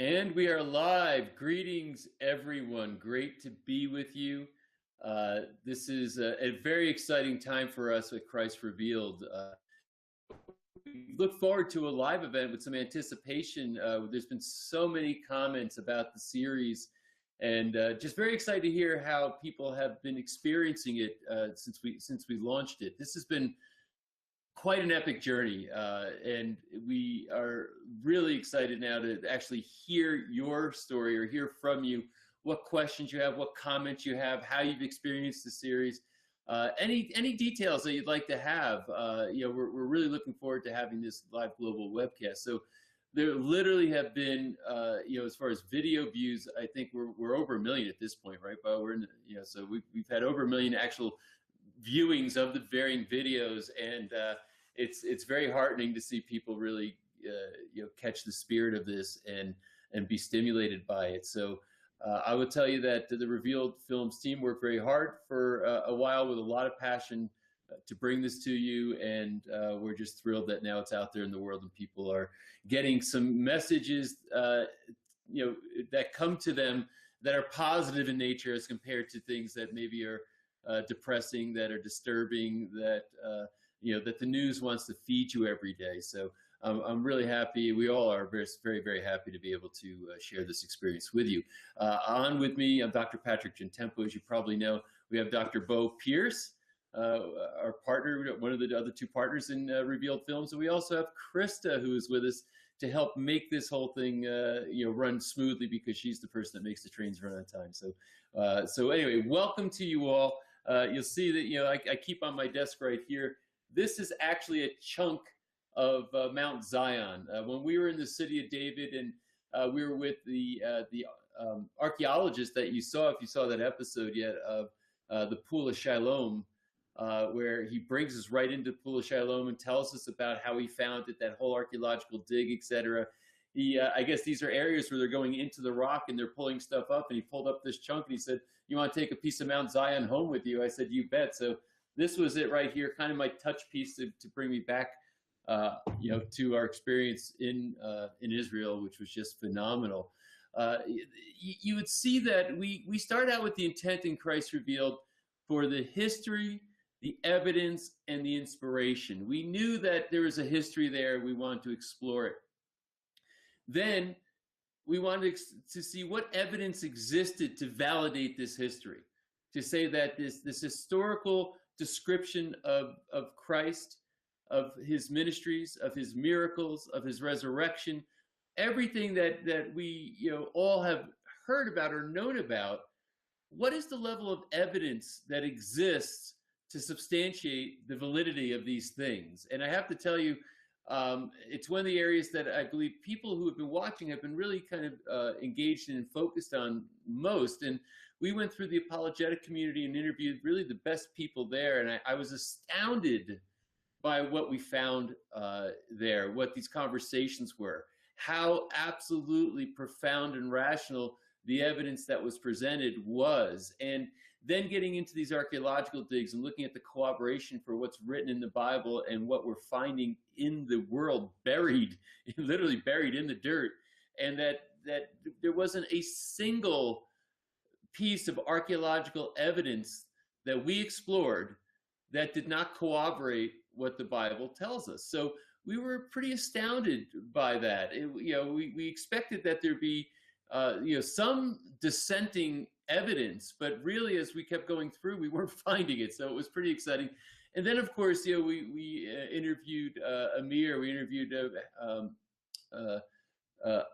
And we are live. Greetings, everyone. Great to be with you. This is a very exciting time for us with Christ Revealed. We look forward to a live event with some anticipation. There's been so many comments about the series, and just very excited to hear how people have been experiencing it since we launched it. This has been quite an epic journey, and we are really excited now to actually hear your story or hear from you, what questions you have, what comments you have, how you've experienced the series, any details that you'd like to have. We're really looking forward to having this live global webcast. So there literally have been, as far as video views, I think we're over 1 million at this point, right, Bo? We're in, so we've had over 1 million actual viewings of the varying videos, and it's very heartening to see people really catch the spirit of this and be stimulated by it. So I would tell you that the Revealed Films team worked very hard for a while with a lot of passion to bring this to you, and we're just thrilled that now it's out there in the world and people are getting some messages that come to them that are positive in nature as compared to things that maybe are depressing, that are disturbing, that that the news wants to feed you every day. So I'm really happy. We all are very, very happy to be able to share this experience with you. On with me, I'm Dr. Patrick Gentempo. As you probably know, we have Dr. Bo Pierce, our partner, one of the other two partners in Revealed Films, and we also have Krista, who is with us to help make this whole thing run smoothly, because she's the person that makes the trains run on time. So anyway, welcome to you all. You'll see that I keep on my desk right here. This is actually a chunk of Mount Zion. When we were in the city of David, and we were with the archaeologist that you saw, if you saw that episode yet, of the Pool of Siloam, where he brings us right into the Pool of Siloam and tells us about how he found it, that whole archaeological dig, etc. I guess these are areas where they're going into the rock and they're pulling stuff up, and he pulled up this chunk and he said, "You want to take a piece of Mount Zion home with you?" I said, "You bet." So this was it right here, kind of my touch piece to bring me back to our experience in Israel, which was just phenomenal. You would see that we start out with the intent in Christ Revealed for the history, the evidence, and the inspiration. We knew that there was a history there. We wanted to explore it. Then we wanted to see what evidence existed to validate this history, to say that this historical description of Christ, of his ministries, of his miracles, of his resurrection, everything that we all have heard about or known about, what is the level of evidence that exists to substantiate the validity of these things? And I have to tell you, it's one of the areas that I believe people who have been watching have been really kind of engaged in and focused on most. And we went through the apologetic community and interviewed really the best people there. And I was astounded by what we found there, what these conversations were, how absolutely profound and rational the evidence that was presented was. And then getting into these archaeological digs and looking at the corroboration for what's written in the Bible and what we're finding in the world, buried, literally buried in the dirt, and that there wasn't a single piece of archaeological evidence that we explored that did not corroborate what the Bible tells us. So we were pretty astounded by that. We expected that there'd be some dissenting evidence, but really, as we kept going through, we weren't finding it. So it was pretty exciting. And then, of course, we interviewed Amir, we interviewed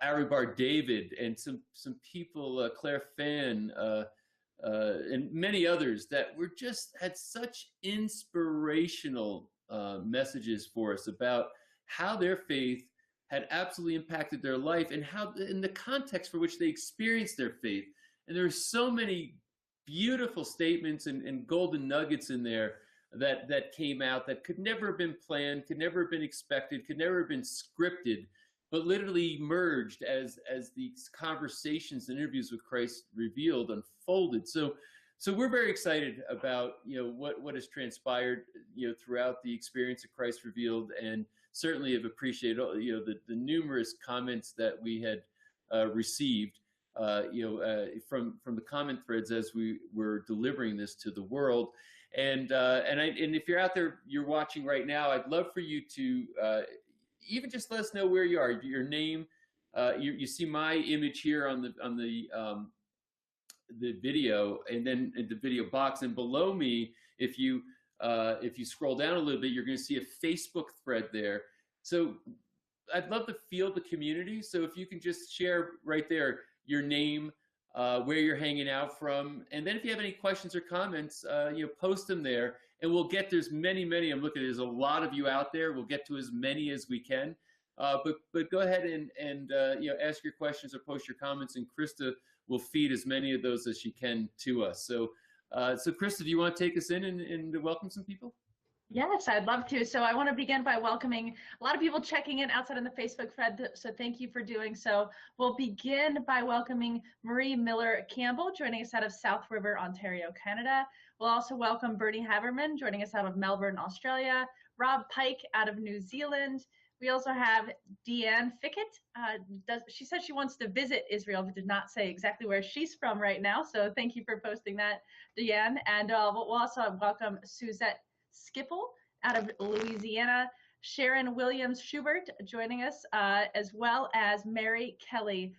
Ari Bar David, and some people, Claire Fan, and many others that were just had such inspirational messages for us about how their faith had absolutely impacted their life and how in the context for which they experienced their faith. And there are so many beautiful statements and golden nuggets in there that came out that could never have been planned, could never have been expected, could never have been scripted, but literally emerged as these conversations and interviews with Christ Revealed unfolded. So we're very excited about what has transpired throughout the experience of Christ Revealed, and certainly have appreciated the numerous comments that we had received, from the comment threads as we were delivering this to the world. And if you're out there, you're watching right now, I'd love for you to even just let us know where you are, your name. You see my image here on the video, and then in the video box, and below me, if you scroll down a little bit, you're going to see a Facebook thread there. So I'd love to feel the community. So if you can just share right there your name, where you're hanging out from, and then if you have any questions or comments, post them there, and we'll get, there's many. I'm looking, there's a lot of you out there. We'll get to as many as we can. But go ahead and ask your questions or post your comments, and Krista will feed as many of those as she can to us. So Krista, do you want to take us in and welcome some people? Yes, I'd love to. So I want to begin by welcoming a lot of people checking in outside on the Facebook thread. So thank you for doing so. We'll begin by welcoming Marie Miller Campbell, joining us out of South River, Ontario, Canada. We'll also welcome Bernie Haverman, joining us out of Melbourne, Australia. Rob Pike out of New Zealand. We also have Deanne Fickett. She said she wants to visit Israel, but did not say exactly where she's from right now. So thank you for posting that, Deanne. And we'll also welcome Suzette Skipple out of Louisiana. Sharon Williams Schubert joining us, as well as Mary Kelly.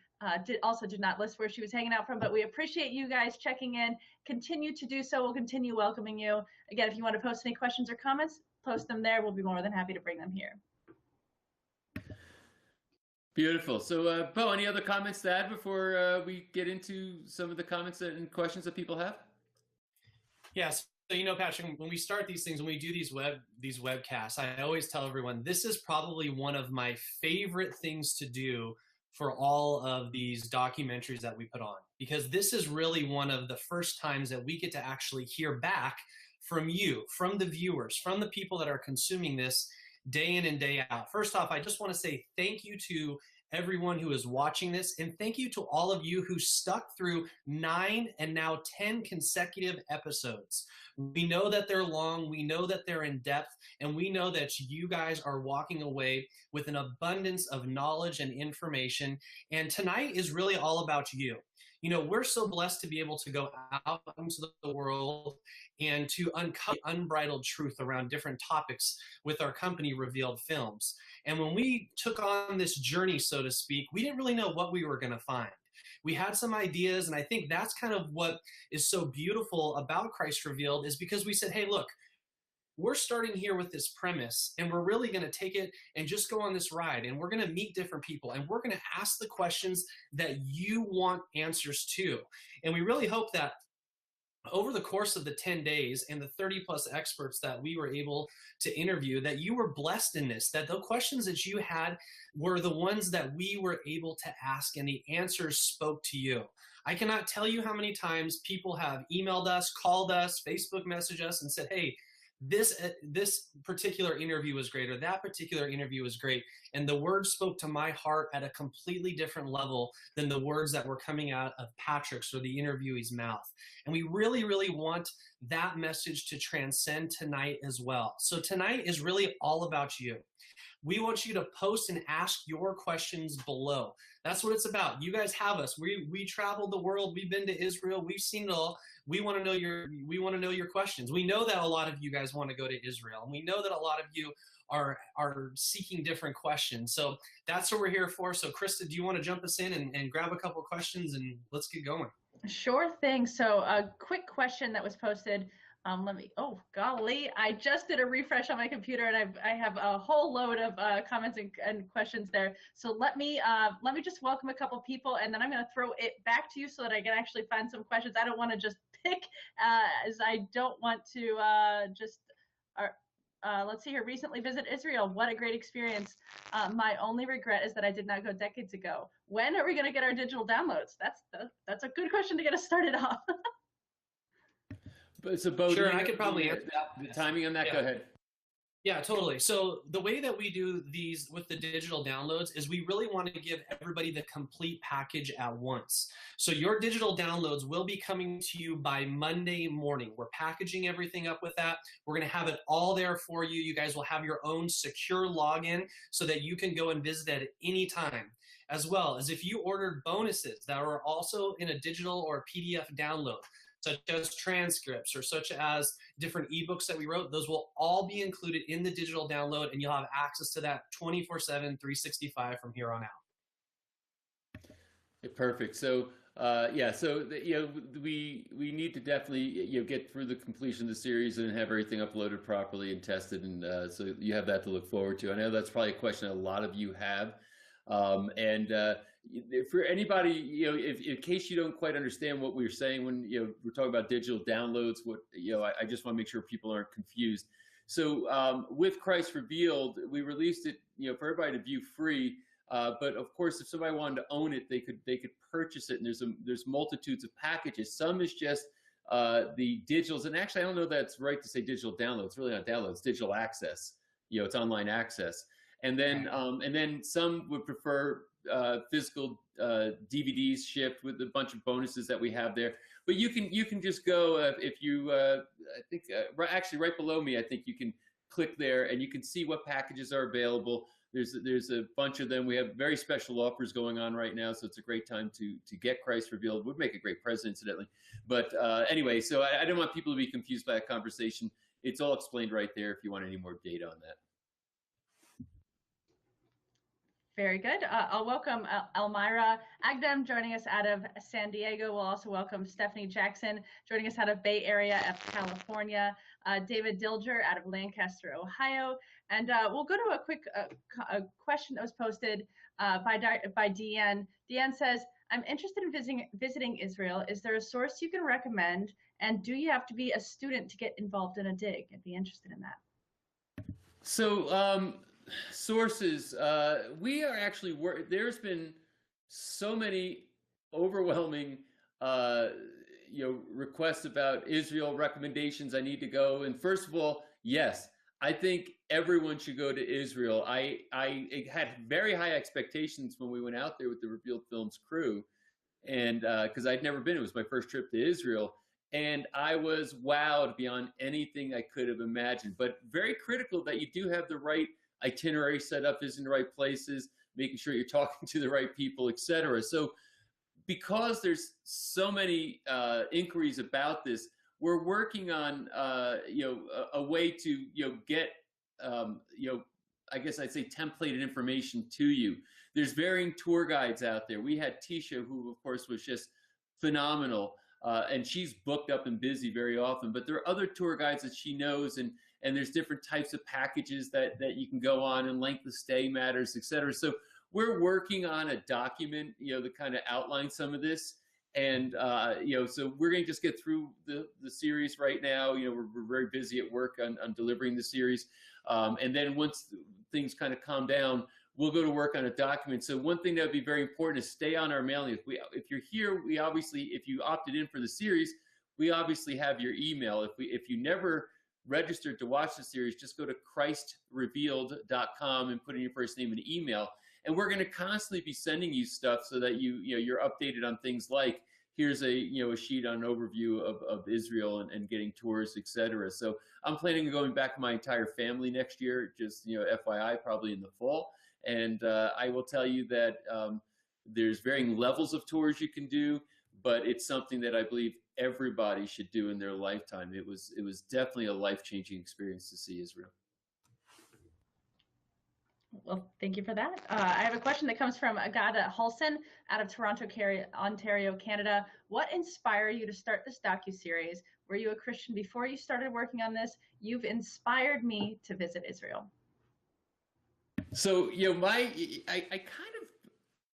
Also did not list where she was hanging out from, but we appreciate you guys checking in. Continue to do so. We'll continue welcoming you. Again, if you want to post any questions or comments, post them there. We'll be more than happy to bring them here. Beautiful. So, Bo, any other comments to add before we get into some of the comments and questions that people have? Yes. So, Patrick, when we start these things, when we do these webcasts, I always tell everyone, this is probably one of my favorite things to do for all of these documentaries that we put on, because this is really one of the first times that we get to actually hear back from you, from the viewers, from the people that are consuming this day in and day out. First off, I just want to say thank you to everyone who is watching this, and thank you to all of you who stuck through 9 and now 10 consecutive episodes. We know that they're long, we know that they're in depth, and we know that you guys are walking away with an abundance of knowledge and information. And tonight is really all about you. We're so blessed to be able to go out into the world and to uncover unbridled truth around different topics with our company, Revealed Films. And when we took on this journey, so to speak, we didn't really know what we were going to find. We had some ideas, and I think that's kind of what is so beautiful about Christ Revealed, is because we said, hey, look, we're starting here with this premise, and we're really going to take it and just go on this ride, and we're going to meet different people, and we're going to ask the questions that you want answers to. And we really hope that over the course of the 10 days and the 30 plus experts that we were able to interview, that you were blessed in this, that the questions that you had were the ones that we were able to ask, and the answers spoke to you. I cannot tell you how many times people have emailed us, called us, Facebook messaged us and said, hey, this particular interview was great, or that particular interview was great, and the words spoke to my heart at a completely different level than the words that were coming out of Patrick's or the interviewee's mouth. And we really, really want that message to transcend tonight as well. So tonight is really all about you. We want you to post and ask your questions below. That's what it's about. You guys have us. We traveled the world. We've been to Israel. We've seen it all. We want to know your questions. We know that a lot of you guys want to go to Israel, and we know that a lot of you are seeking different questions. So that's what we're here for. So Krista, do you want to jump us in and grab a couple of questions, and let's get going? Sure thing. So a quick question that was posted. Oh golly, I just did a refresh on my computer, and I have a whole load of comments and questions there. So let me just welcome a couple people, and then I'm going to throw it back to you so that I can actually find some questions. I don't want to just pick, as I don't want to let's see here. Recently visit Israel. What a great experience. My only regret is that I did not go decades ago. When are we going to get our digital downloads? That's a good question to get us started off. So, Bo, sure, I could probably answer that. The timing on that, yeah. Go ahead. Yeah, totally. So the way that we do these with the digital downloads is we really want to give everybody the complete package at once. So your digital downloads will be coming to you by Monday morning. We're packaging everything up with that. We're going to have it all there for you. You guys will have your own secure login so that you can go and visit at any time. As well as if you ordered bonuses that are also in a digital or a PDF download, such as transcripts or such as different ebooks that we wrote, those will all be included in the digital download, and you'll have access to that 24/7, 365 from here on out. Perfect. So yeah, so we need to definitely get through the completion of the series and have everything uploaded properly and tested, and so you have that to look forward to. I know that's probably a question a lot of you have. For anybody, if in case you don't quite understand what we were saying when we're talking about digital downloads, I just want to make sure people aren't confused. So with Christ Revealed, we released it for everybody to view free. But of course, if somebody wanted to own it, they could purchase it. And there's multitudes of packages. Some is just the digitals, and actually, I don't know that it's right to say digital download. It's really not download. It's digital access. It's online access. And then some would prefer physical DVDs shipped with a bunch of bonuses that we have there. But you can just go if you I think actually right below me, I think you can click there and you can see what packages are available. There's a bunch of them. We have very special offers going on right now, so it's a great time to get Christ Revealed. Would make a great present, incidentally. But anyway, so I don't want people to be confused by that conversation. It's all explained right there if you want any more data on that. Very good. I'll welcome Elmira Agdam joining us out of San Diego. We'll also welcome Stephanie Jackson joining us out of Bay Area of California, David Dilger out of Lancaster, Ohio. And we'll go to a quick question that was posted by Deanne. Deanne says, I'm interested in visiting Israel. Is there a source you can recommend? And do you have to be a student to get involved in a dig? I'd be interested in that. So, sources, we are actually there's been so many overwhelming requests about Israel, recommendations I need to go. And first of all, yes, I think everyone should go to Israel. I had very high expectations when we went out there with the Revealed Films crew, and because I'd never been. It was my first trip to Israel, and I was wowed beyond anything I could have imagined. But very critical that you do have the right itinerary set up, is in the right places, making sure you're talking to the right people, etc. So because there's so many inquiries about this, we're working on a way to get I guess I'd say templated information to you. There's varying tour guides out there. We had Tisha, who of course was just phenomenal, and she's booked up and busy very often, but there are other tour guides that she knows, and there's different types of packages that you can go on, and length of stay matters, etc. So we're working on a document, that kind of outlines some of this. And, so we're going to just get through the series right now. We're very busy at work on delivering the series. And then once things kind of calm down, we'll go to work on a document. So one thing that would be very important is stay on our mailing list. If you're here, we obviously, if you opted in for the series, we obviously have your email. If you never registered to watch the series, just go to ChristRevealed.com and put in your first name and email. And we're going to constantly be sending you stuff so that you're updated on things like, here's a sheet on an overview of Israel and getting tours, etc. So I'm planning on going back with my entire family next year, just FYI, probably in the fall. And I will tell you that there's varying levels of tours you can do, but it's something that I believe everybody should do in their lifetime. It was definitely a life-changing experience to see Israel. Well, thank you for that. I have a question that comes from Agata Hulson out of Toronto, Ontario, Canada. What inspired you to start this docuseries? Were you a Christian before you started working on this? You've inspired me to visit Israel. So, I kind of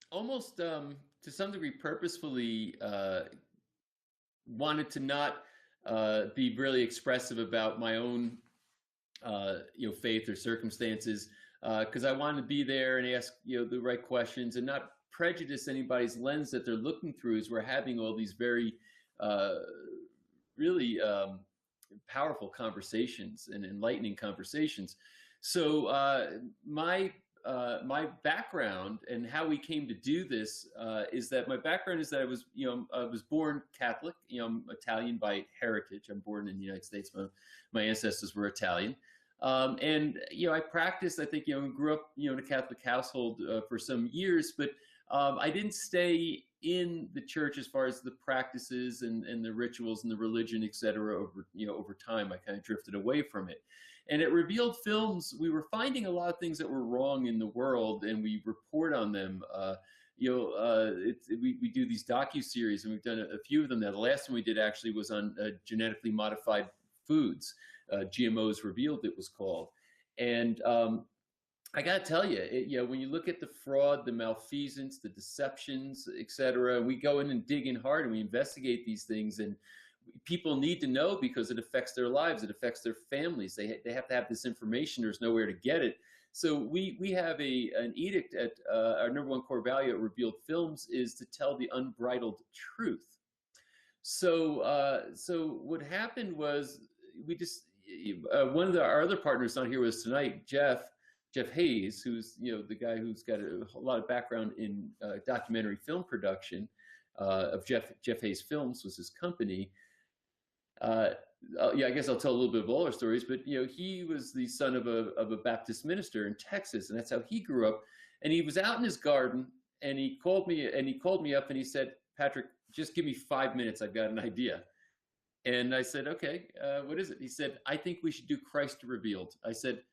almost to some degree purposefully wanted to not be really expressive about my own faith or circumstances, because I wanted to be there and ask the right questions and not prejudice anybody's lens that they're looking through as we're having all these very really powerful conversations and enlightening conversations. So my background and how we came to do this is that my background is that I was born Catholic. I'm Italian by heritage. I'm born in the United States. My ancestors were Italian. And I practiced. I think grew up in a Catholic household for some years, but I didn't stay in the church as far as the practices and the rituals and the religion, et cetera. Over time, I kind of drifted away from it. And at Revealed Films, we were finding a lot of things that were wrong in the world, and we report on them. We do these docu-series, and we've done a few of them now. The last one we did actually was on genetically modified foods. GMOs Revealed, it was called. And I got to tell you, when you look at the fraud, the malfeasance, the deceptions, et cetera, we go in and dig in hard and we investigate these things, and people need to know because it affects their lives, it affects their families. They have to have this information. There's nowhere to get it. So we have an edict at our number one core value at Revealed Films is to tell the unbridled truth. So what happened was we just one of our other partners on here was tonight, Jeff Hayes, who's the guy who's got a lot of background in documentary film production. Of Jeff Hayes Films was his company. I guess I'll tell a little bit of all our stories, but he was the son of a Baptist minister in Texas, and that's how he grew up. And he was out in his garden, and he called me up, and he said, "Patrick, just give me 5 minutes. I've got an idea." And I said, "Okay, what is it?" He said, "I think we should do Christ Revealed." I said,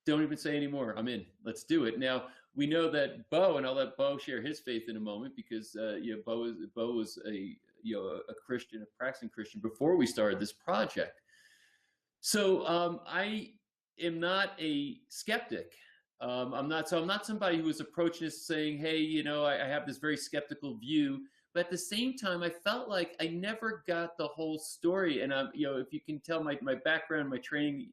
"Don't even say any more. I'm in. Let's do it." Now we know that Bo, and I'll let Bo share his faith in a moment, because Bo was a Christian, a practicing Christian before we started this project. So I am not a skeptic. I'm not somebody who was approaching this saying, "Hey, I have this very skeptical view." But at the same time, I felt like I never got the whole story. And if you can tell my background, my training,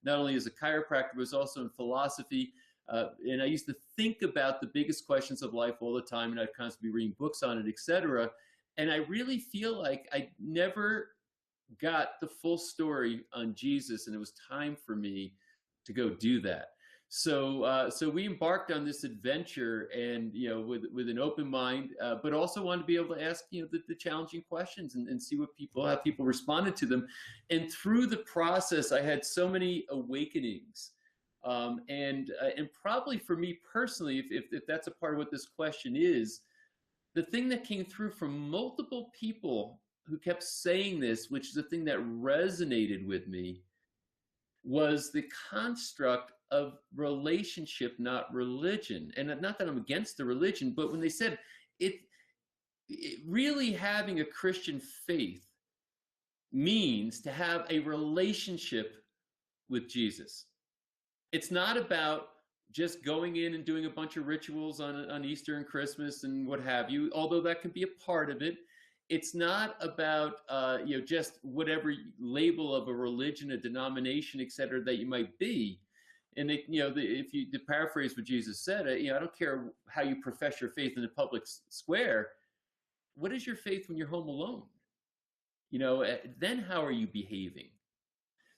not only as a chiropractor, but also in philosophy. And I used to think about the biggest questions of life all the time, and I'd constantly be reading books on it, et cetera. And I really feel like I never got the full story on Jesus, and it was time for me to go do that. So we embarked on this adventure, and with an open mind, but also wanted to be able to ask the challenging questions and see how people responded to them. And through the process, I had so many awakenings. And probably for me personally, if that's a part of what this question is, the thing that came through from multiple people who kept saying this, which is the thing that resonated with me, was the construct of relationship, not religion. And not that I'm against the religion, but when they said it really having a Christian faith means to have a relationship with Jesus. It's not about just going in and doing a bunch of rituals on Easter and Christmas and what have you, although that can be a part of it. It's not about just whatever label of a religion, a denomination, et cetera, that you might be. And to paraphrase what Jesus said, I don't care how you profess your faith in the public square. What is your faith when you're home alone? Then how are you behaving?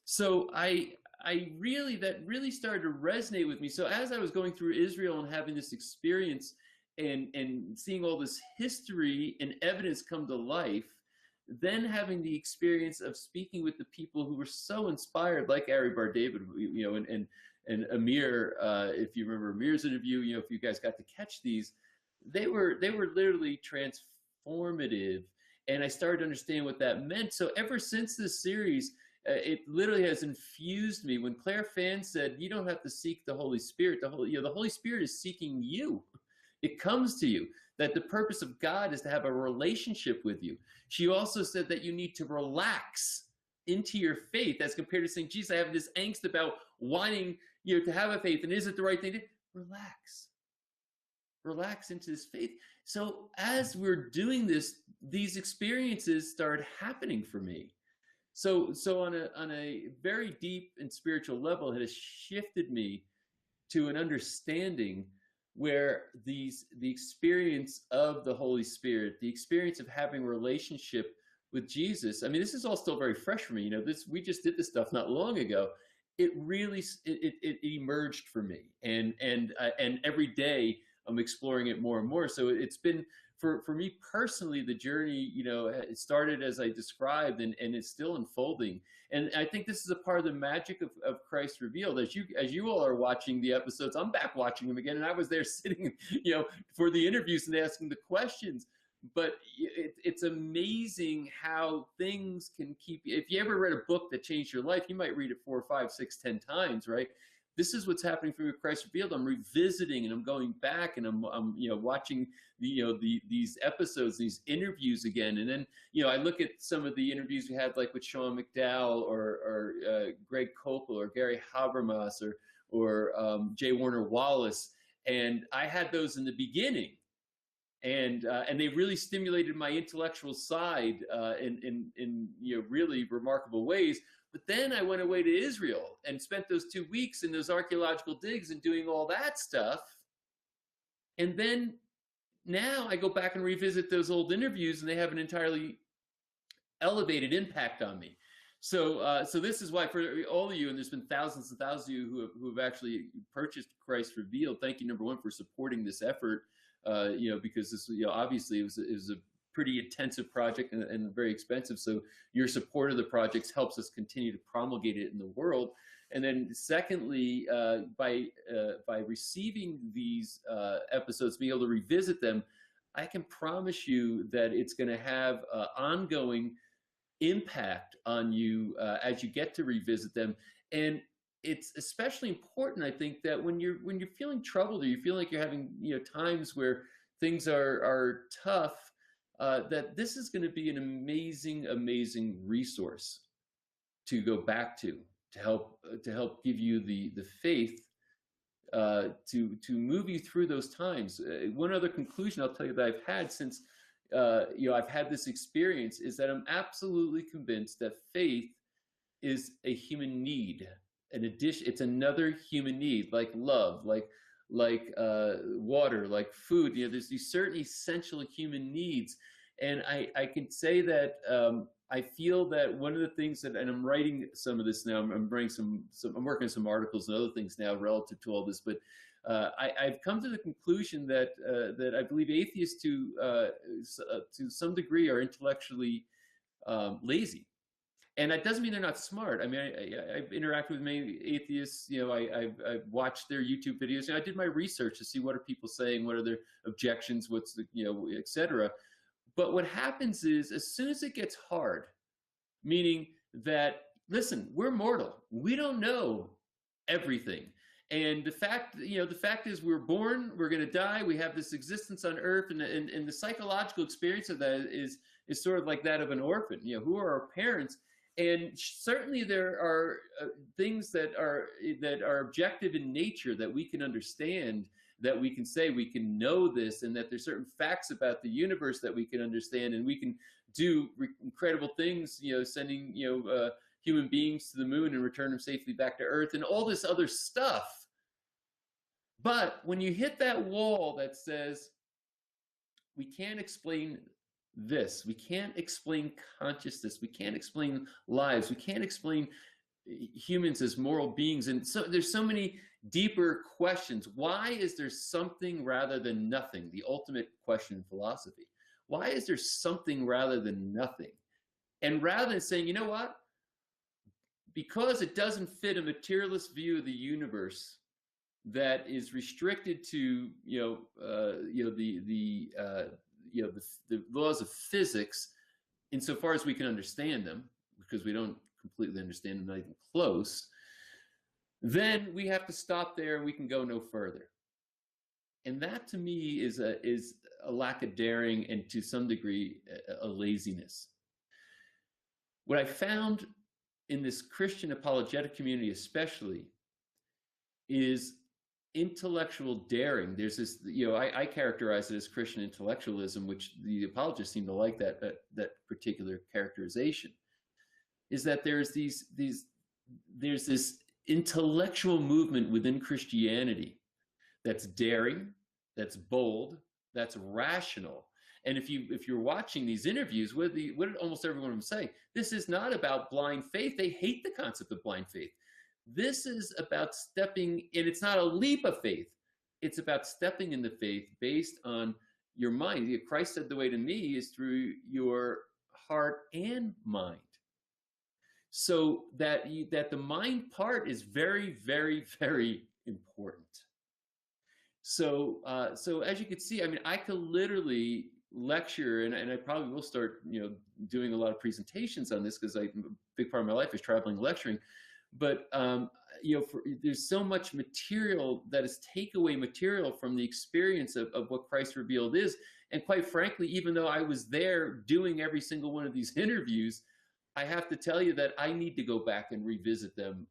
So that really started to resonate with me. So as I was going through Israel and having this experience and seeing all this history and evidence come to life, then having the experience of speaking with the people who were so inspired, like Ari Bar-David, and Amir, if you remember Amir's interview, if you guys got to catch these, they were literally transformative. And I started to understand what that meant. So ever since this series, it literally has infused me. When Claire Fan said, "You don't have to seek the Holy Spirit. The Holy Spirit is seeking you. It comes to you." That the purpose of God is to have a relationship with you. She also said that you need to relax into your faith, as compared to saying, "Jesus, I have this angst about wanting to have a faith, and is it the right thing to relax into this faith?" So as we're doing this, these experiences started happening for me. So on a very deep and spiritual level, it has shifted me to an understanding where the experience of the Holy Spirit, the experience of having a relationship with Jesus. I mean, this is all still very fresh for me. We just did this stuff not long ago. it really it emerged for me, and every day I'm exploring it more and more. So it's been for me personally, the journey, it started as I described, and it's still unfolding. And I think this is a part of the magic of Christ Revealed. As you all are watching the episodes, I'm back watching them again, and I was there sitting, for the interviews and asking the questions. But it's amazing how things can keep you. If you ever read a book that changed your life, you might read it 4, 5, 6, 10 times, right? This is what's happening for me with Christ Revealed. I'm revisiting and I'm going back and I'm watching these episodes, these interviews again. And then, I look at some of the interviews we had, like with Sean McDowell or Greg Koukl or Gary Habermas or J. Warner Wallace. And I had those in the beginning. And they really stimulated my intellectual side in really remarkable ways. But then I went away to Israel and spent those 2 weeks in those archaeological digs and doing all that stuff. And then now I go back and revisit those old interviews, and they have an entirely elevated impact on me. So this is why, for all of you, and there's been thousands and thousands of you who have actually purchased Christ Revealed. Thank you, number one, for supporting this effort. Because this, obviously it was a pretty intensive project and very expensive. So your support of the projects helps us continue to promulgate it in the world. And then secondly, by receiving these episodes, being able to revisit them, I can promise you that it's going to have ongoing impact on you as you get to revisit them. And it's especially important, I think, that when you're feeling troubled or you feel like you're having times where things are tough, that this is going to be an amazing resource to go back to help give you the faith to move you through those times. One other conclusion I'll tell you that I've had since I've had this experience is that I'm absolutely convinced that faith is a human need. An addition, it's another human need, like love, like water, like food. There's these certain essential human needs, and I can say that I feel that one of the things that, and I'm writing some of this now. I'm writing I'm working on some articles and other things now relative to all this, but I've come to the conclusion that I believe atheists to some degree are intellectually lazy. And that doesn't mean they're not smart. I mean, I've interacted with many atheists. I've watched their YouTube videos. I did my research to see what are people saying, what are their objections, what's the, et cetera. But what happens is, as soon as it gets hard, meaning that, listen, we're mortal. We don't know everything. And the fact is, we're born, we're going to die, we have this existence on earth, and the psychological experience of that is sort of like that of an orphan. Who are our parents? And certainly there are things that are objective in nature that we can understand, that we can say we can know this, and that there's certain facts about the universe that we can understand, and we can do incredible things, sending human beings to the moon and return them safely back to Earth and all this other stuff. But when you hit that wall that says we can't explain this, we can't explain consciousness, we can't explain lives, we can't explain humans as moral beings, and so there's so many deeper questions. Why is there something rather than nothing? The ultimate question in philosophy. Why is there something rather than nothing? And rather than saying, you know what, because it doesn't fit a materialist view of the universe that is restricted to the laws of physics insofar as we can understand them, because we don't completely understand them, not even close, then we have to stop there and we can go no further. And that to me is a lack of daring, and to some degree a laziness. What I found in this Christian apologetic community especially is intellectual daring. There's this, I characterize it as Christian intellectualism, which the apologists seem to like that particular characterization, is that there's this intellectual movement within Christianity that's daring, that's bold, that's rational. And if you're watching these interviews, what did almost every one of them say? This is not about blind faith. They hate the concept of blind faith. This is about stepping, and it's not a leap of faith. It's about stepping in the faith based on your mind. Christ said the way to me is through your heart and mind. So that the mind part is very, very, very important. So so as you can see, I mean, I could literally lecture, and I probably will start, doing a lot of presentations on this, because a big part of my life is traveling and lecturing. But there's so much material that is takeaway material from the experience of what Christ Revealed is. And quite frankly, even though I was there doing every single one of these interviews, I have to tell you that I need to go back and revisit them,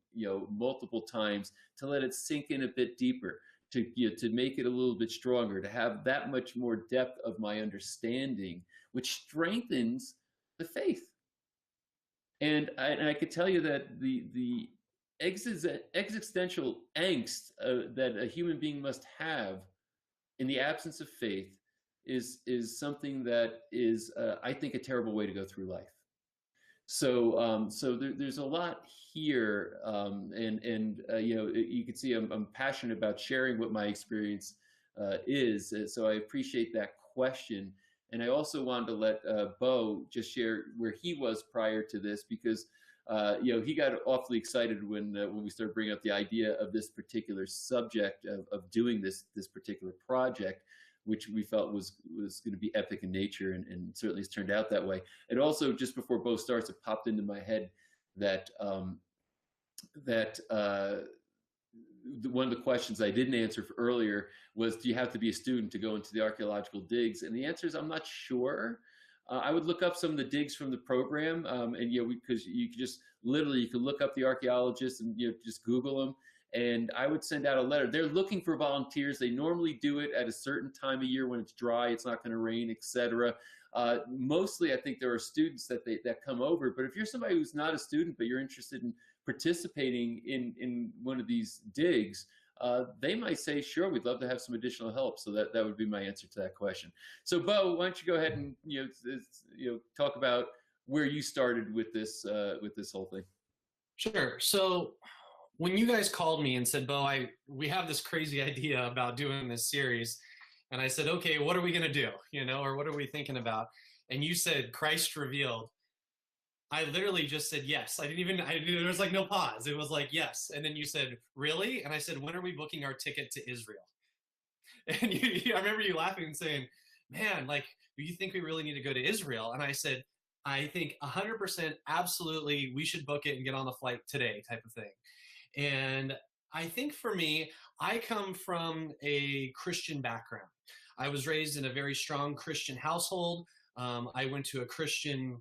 multiple times, to let it sink in a bit deeper, to make it a little bit stronger, to have that much more depth of my understanding, which strengthens the faith. And I could tell you that the existential angst that a human being must have in the absence of faith is something that is, I think, a terrible way to go through life. So there's a lot here, and you can see I'm passionate about sharing what my experience is. So I appreciate that question, and I also wanted to let Bo just share where he was prior to this, because he got awfully excited when we started bringing up the idea of this particular subject of doing this particular project, which we felt was going to be epic in nature, and certainly has turned out that way. And also, just before Bo starts, it popped into my head that one of the questions I didn't answer earlier was, do you have to be a student to go into the archaeological digs? And the answer is, I'm not sure. I would look up some of the digs from the program, and because you could just literally, you could look up the archaeologists and just Google them. And I would send out a letter. They're looking for volunteers. They normally do it at a certain time of year when it's dry, it's not going to rain, etc. Mostly, I think there are students that come over. But if you're somebody who's not a student, but you're interested in participating in one of these digs, they might say, sure, we'd love to have some additional help. So that would be my answer to that question. So Bo, why don't you go ahead and talk about where you started with this whole thing? Sure. So when you guys called me and said, Bo, we have this crazy idea about doing this series, and I said, okay, what are we going to do? Or what are we thinking about? And you said, Christ Revealed. I literally just said yes. There was like no pause. It was like, yes. And then you said, really? And I said, when are we booking our ticket to Israel? And I remember you laughing and saying, man, like, do you think we really need to go to Israel? And I said, I think 100% absolutely we should book it and get on the flight today, type of thing. And I think for me, I come from a Christian background. I was raised in a very strong Christian household. I went to a Christian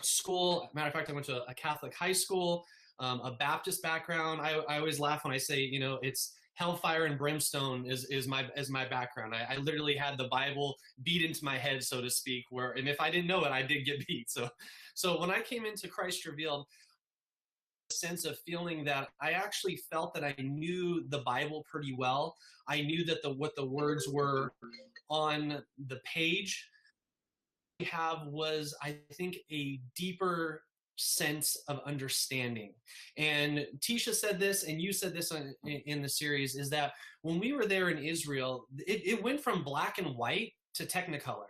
school. Matter of fact, I went to a Catholic high school, a Baptist background. I always laugh when I say, it's hellfire and brimstone is my background. I literally had the Bible beat into my head, so to speak, and if I didn't know it, I did get beat. So when I came into Christ Revealed, sense of feeling that I actually felt that I knew the Bible pretty well. I knew that what the words were on the page. What I have was, I think, a deeper sense of understanding. And Tisha said this, and you said this in the series, is that when we were there in Israel, it went from black and white to Technicolor.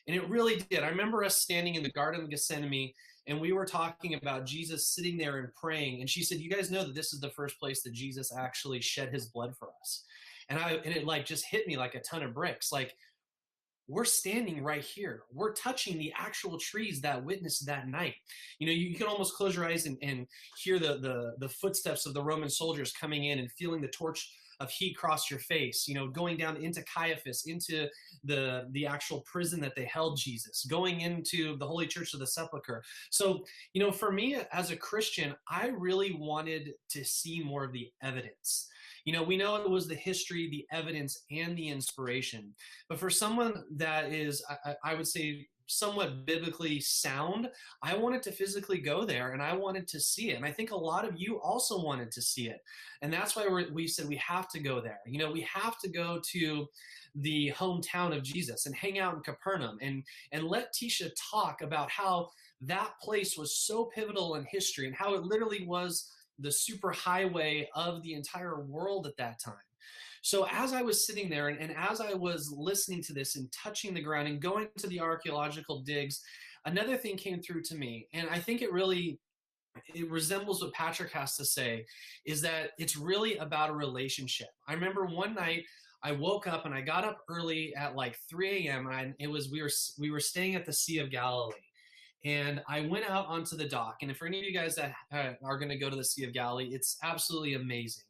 And it really did. I remember us standing in the Garden of Gethsemane, and we were talking about Jesus sitting there and praying. And she said, you guys know that this is the first place that Jesus actually shed his blood for us. And it like just hit me like a ton of bricks. Like, we're standing right here. We're touching the actual trees that witnessed that night. You can almost close your eyes and hear the footsteps of the Roman soldiers coming in and feeling the torch of heat cross your face, going down into Caiaphas, into the actual prison that they held Jesus, going into the Holy Church of the Sepulchre. So, for me as a Christian, I really wanted to see more of the evidence. We know it was the history, the evidence, and the inspiration. But for someone that is, I would say, somewhat biblically sound, I wanted to physically go there, and I wanted to see it. And I think a lot of you also wanted to see it. And that's why we said we have to go there. We have to go to the hometown of Jesus and hang out in Capernaum and let Tisha talk about how that place was so pivotal in history and how it literally was the super highway of the entire world at that time. So as I was sitting there and as I was listening to this and touching the ground and going to the archaeological digs, another thing came through to me. And I think it resembles what Patrick has to say, is that it's really about a relationship. I remember one night I woke up and I got up early at like 3 a.m. and we were staying at the Sea of Galilee. And I went out onto the dock. And for any of you guys that are going to go to the Sea of Galilee, it's absolutely amazing.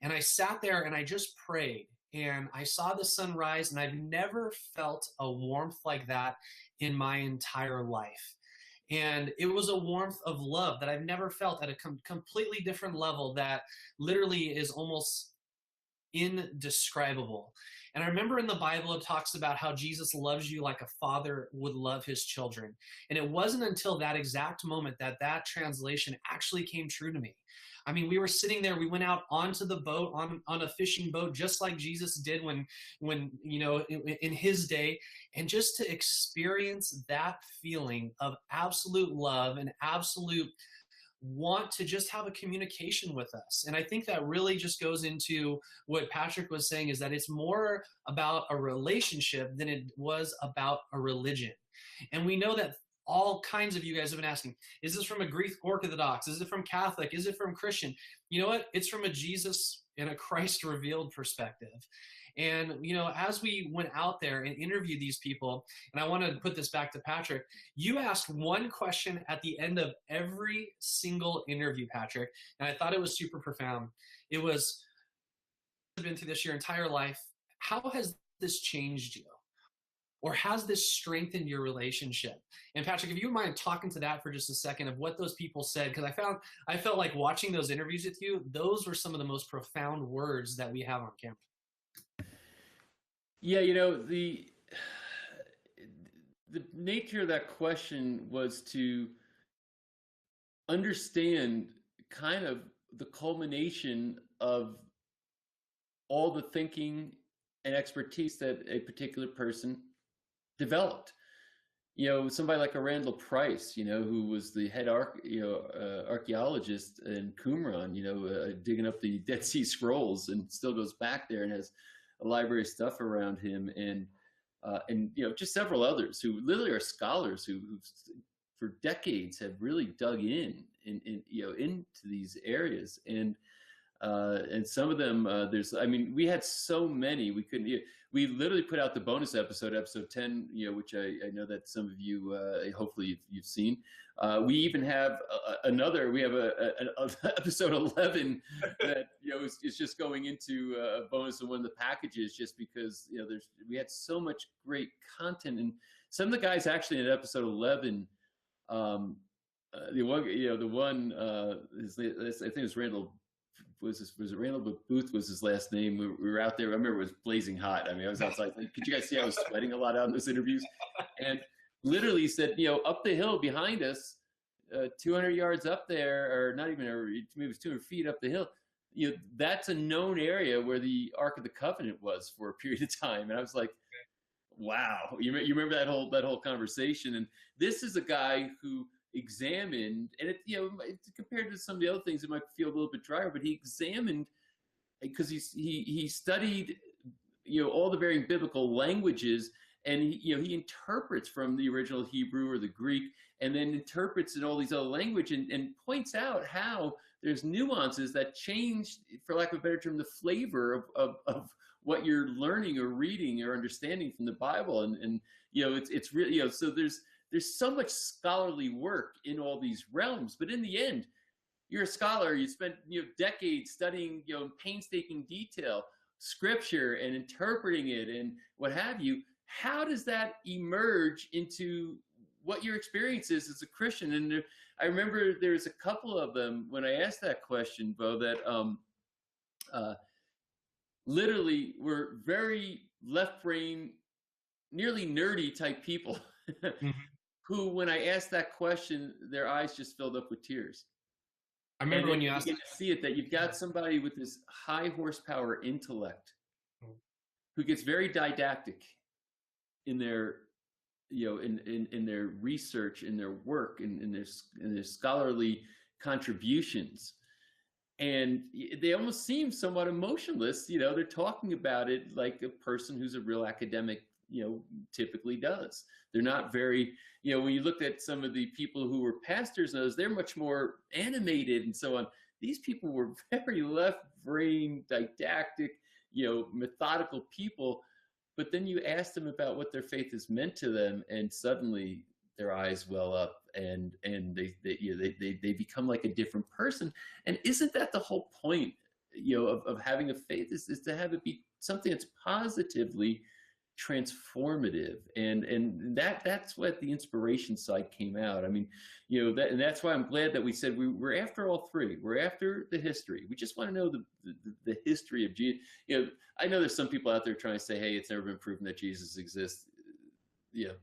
And I sat there and I just prayed. And I saw the sun rise, and I've never felt a warmth like that in my entire life. And it was a warmth of love that I've never felt at a completely different level that literally is almost indescribable. And I remember in the Bible, it talks about how Jesus loves you like a father would love his children. And it wasn't until that exact moment that that translation actually came true to me. I mean, we were sitting there, we went out onto the boat, on a fishing boat, just like Jesus did when in his day. And just to experience that feeling of absolute love and absolute want to just have a communication with us. And I think that really just goes into what Patrick was saying, is that it's more about a relationship than it was about a religion. And we know that all kinds of you guys have been asking, is this from a Greek Orthodox? Is it from Catholic? Is it from Christian? You know what? It's from a Jesus and a Christ revealed perspective. And, as we went out there and interviewed these people, and I want to put this back to Patrick, you asked one question at the end of every single interview, Patrick, and I thought it was super profound. It was, "You've been through this your entire life. How has this changed you? Or has this strengthened your relationship?" And Patrick, if you wouldn't mind talking to that for just a second of what those people said, because I felt like watching those interviews with you, those were some of the most profound words that we have on camera. Yeah, the nature of that question was to understand kind of the culmination of all the thinking and expertise that a particular person developed. Somebody like a Randall Price, who was the head archaeologist in Qumran, digging up the Dead Sea Scrolls, and still goes back there and has a library of stuff around him, and just several others who literally are scholars who for decades have really dug into these areas, and some of them we had so many we couldn't. We literally put out the bonus episode 10, which I know that some of you hopefully you've seen. We even have another. We have a episode 11 that is just going into a bonus in one of the packages, just because we had so much great content, and some of the guys actually in episode 11. The one I think it was Randall. Was it Randall Booth was his last name? We were out there. I remember it was blazing hot. I mean, I was outside. Could you guys see I was sweating a lot out in those interviews? And literally said, up the hill behind us, 200 yards up there, or not even, maybe it was 200 feet up the hill. That's a known area where the Ark of the Covenant was for a period of time. And I was like, wow. You remember that whole conversation? And this is a guy who examined, and it compared to some of the other things, it might feel a little bit drier, but he examined, because he studied all the varying biblical languages, and he interprets from the original Hebrew or the Greek, and then interprets in all these other languages, and points out how there's nuances that change, for lack of a better term, the flavor of what you're learning or reading or understanding from the Bible, and it's really so there's so much scholarly work in all these realms, but in the end, you're a scholar. You spent decades studying in painstaking detail scripture and interpreting it and what have you. How does that emerge into what your experience is as a Christian? And I remember there's a couple of them when I asked that question, Bo, that literally were very left brain, nearly nerdy type people. Mm-hmm. Who, when I asked that question, their eyes just filled up with tears. I remember when you asked, to see it, that you've got somebody with this high horsepower intellect who gets very didactic in their, in their research, in their work, in their scholarly contributions, and they almost seem somewhat emotionless. They're talking about it like a person who's a real academic, typically does. They're not very, when you looked at some of the people who were pastors, they're much more animated and so on. These people were very left-brain, didactic, methodical people. But then you ask them about what their faith has meant to them, and suddenly their eyes well up, and they become like a different person. And isn't that the whole point, of having a faith, is to have it be something that's positively transformative, and that's what the inspiration side came out. I mean, and that's why I'm glad that we said we're after all three. We're after the history. We just want to know the history of Jesus. I know there's some people out there trying to say, hey, it's never been proven that Jesus exists.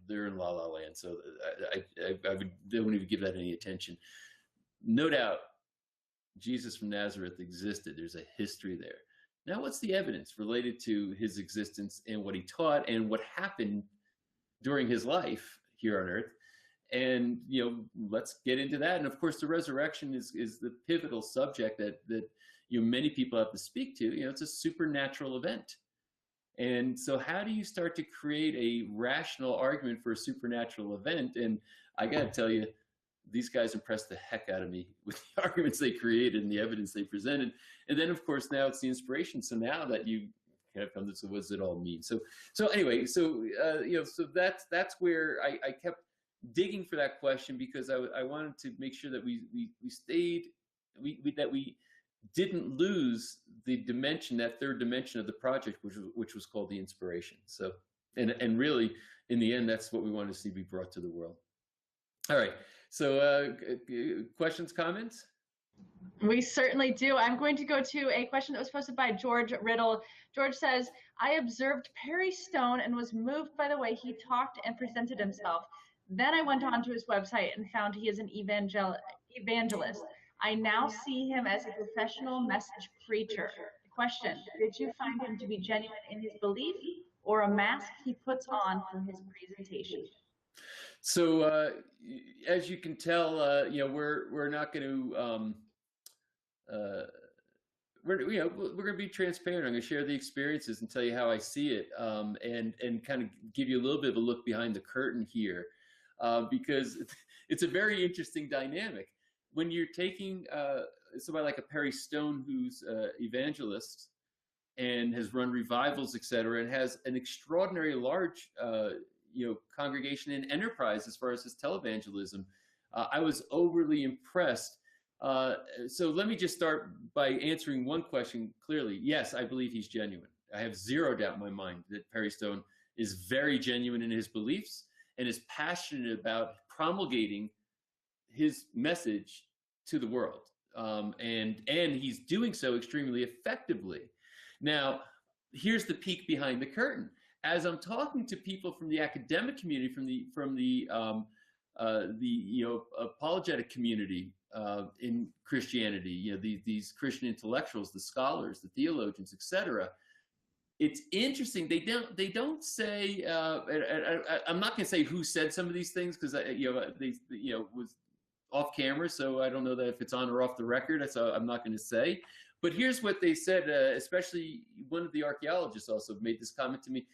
They're in la la land, so I don't even give that any attention. No doubt Jesus from Nazareth existed. There's a history there. Now, what's the evidence related to his existence and what he taught and what happened during his life here on earth? And, let's get into that. And of course, the resurrection is the pivotal subject that many people have to speak to. It's a supernatural event. And so how do you start to create a rational argument for a supernatural event? And I got to tell you, these guys impressed the heck out of me with the arguments they created and the evidence they presented. And then, of course, now it's the inspiration. So now that you kind of come to, so what does it all mean? So anyway, so that's where I kept digging for that question, because I wanted to make sure that we didn't lose the dimension, that third dimension of the project, which was called the inspiration. So, and really, in the end, that's what we want to see be brought to the world. All right. So, questions, comments? We certainly do. I'm going to go to a question that was posted by George Riddle. George says, I observed Perry Stone and was moved by the way he talked and presented himself. Then I went on to his website and found he is an evangelist. I now see him as a professional message preacher. Question, did you find him to be genuine in his belief or a mask he puts on for his presentation? So as you can tell, we're not going to we're going to be transparent. I'm going to share the experiences and tell you how I see it, and kind of give you a little bit of a look behind the curtain here, because it's a very interesting dynamic. When you're taking somebody like a Perry Stone, who's evangelist and has run revivals, et cetera, and has an extraordinary large congregation and enterprise as far as his televangelism, I was overly impressed. So let me just start by answering one question clearly. Yes, I believe he's genuine. I have zero doubt in my mind that Perry Stone is very genuine in his beliefs and is passionate about promulgating his message to the world. And he's doing so extremely effectively. Now, here's the peek behind the curtain. As I'm talking to people from the academic community, from the apologetic community in Christianity, these Christian intellectuals, the scholars, the theologians, etc., it's interesting. They don't say. I'm not going to say who said some of these things, because was off camera, so I don't know that if it's on or off the record. So I'm not going to say. But here's what they said. Especially one of the archaeologists also made this comment to me,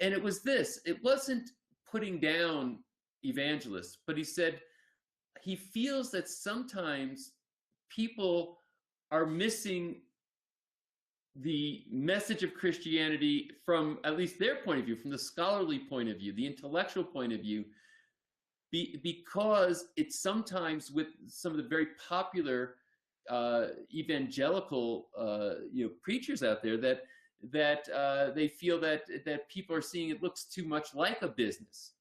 and it was this. It wasn't putting down evangelists, but he said he feels that sometimes people are missing the message of Christianity from at least their point of view, from the scholarly point of view, the intellectual point of view, because it's sometimes with some of the very popular evangelical preachers out there that they feel that people are seeing it looks too much like a business.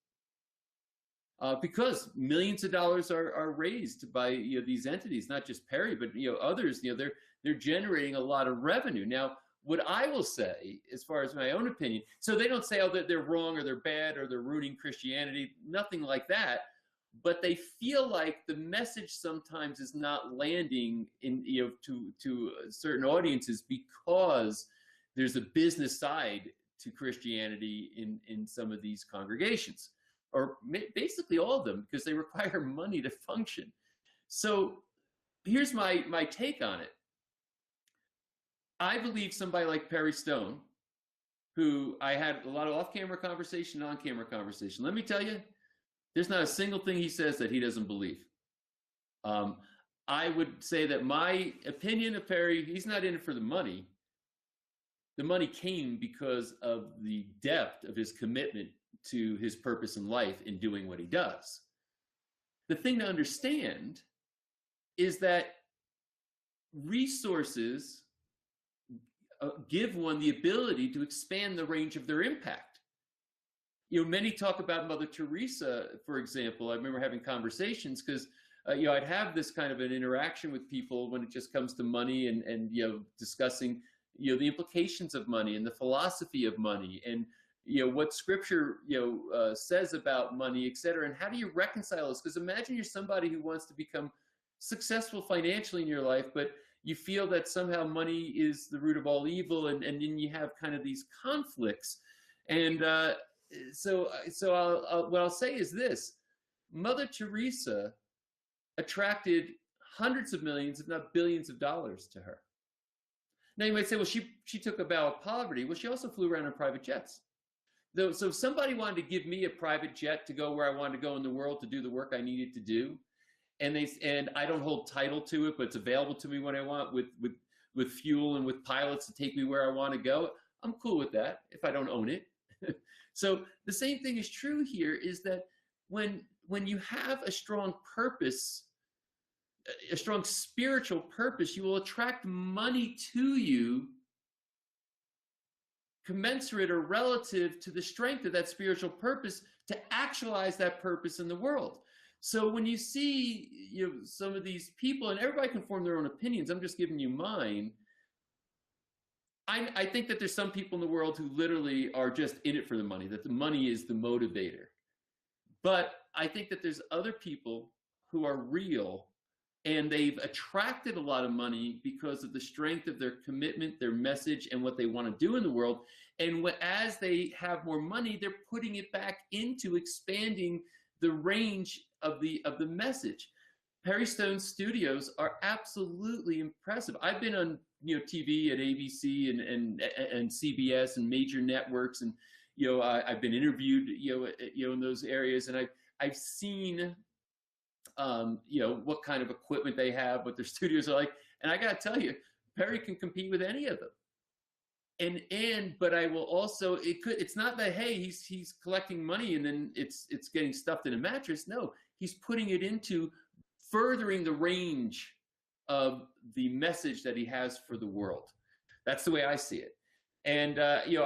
Because millions of dollars are raised by these entities, not just Perry, but others. They're generating a lot of revenue. Now, what I will say, as far as my own opinion, so they don't say that they're wrong or they're bad or they're ruining Christianity, nothing like that. But they feel like the message sometimes is not landing in to certain audiences because there's a business side to Christianity in some of these congregations, or basically all of them, because they require money to function. So here's my take on it. I believe somebody like Perry Stone, who I had a lot of off-camera conversation, on-camera conversation. Let me tell you, there's not a single thing he says that he doesn't believe. Um, I would say that my opinion of Perry, he's not in it for the money. The money came because of the depth of his commitment to his purpose in life in doing what he does. The thing to understand is that resources give one the ability to expand the range of their impact. You know, many talk about Mother Teresa, for example. I remember having conversations because you know, I'd have this kind of an interaction with people when it just comes to money and you know, discussing, you know, the implications of money and the philosophy of money and, you know, what scripture, you know, says about money, et cetera. And how do you reconcile this? Because imagine you're somebody who wants to become successful financially in your life, but you feel that somehow money is the root of all evil, and then you have kind of these conflicts. And so what I'll say is this: Mother Teresa attracted hundreds of millions, if not billions of dollars to her. Now you might say, well, she took a vow of poverty. Well, she also flew around in private jets. So if somebody wanted to give me a private jet to go where I wanted to go in the world to do the work I needed to do, and I don't hold title to it, but it's available to me when I want with fuel and with pilots to take me where I want to go, I'm cool with that if I don't own it. So the same thing is true here, is that when you have a strong purpose, a strong spiritual purpose, you will attract money to you commensurate or relative to the strength of that spiritual purpose to actualize that purpose in the world. So when you see, you know, some of these people, and everybody can form their own opinions, I'm just giving you mine. I think that there's some people in the world who literally are just in it for the money, that the money is the motivator. But I think that there's other people who are real, and they've attracted a lot of money because of the strength of their commitment, their message, and what they want to do in the world. And as they have more money, they're putting it back into expanding the range of the message. Perry Stone studios are absolutely impressive. I've been on, you know, TV at ABC and CBS and major networks, and you know, I've been interviewed, you know, in those areas, and I've seen, you know, what kind of equipment they have, what their studios are like, and I got to tell you, Perry can compete with any of them. But I will also, it's not that, hey, he's collecting money and then it's getting stuffed in a mattress. No, he's putting it into furthering the range of the message that he has for the world. That's the way I see it. And you know,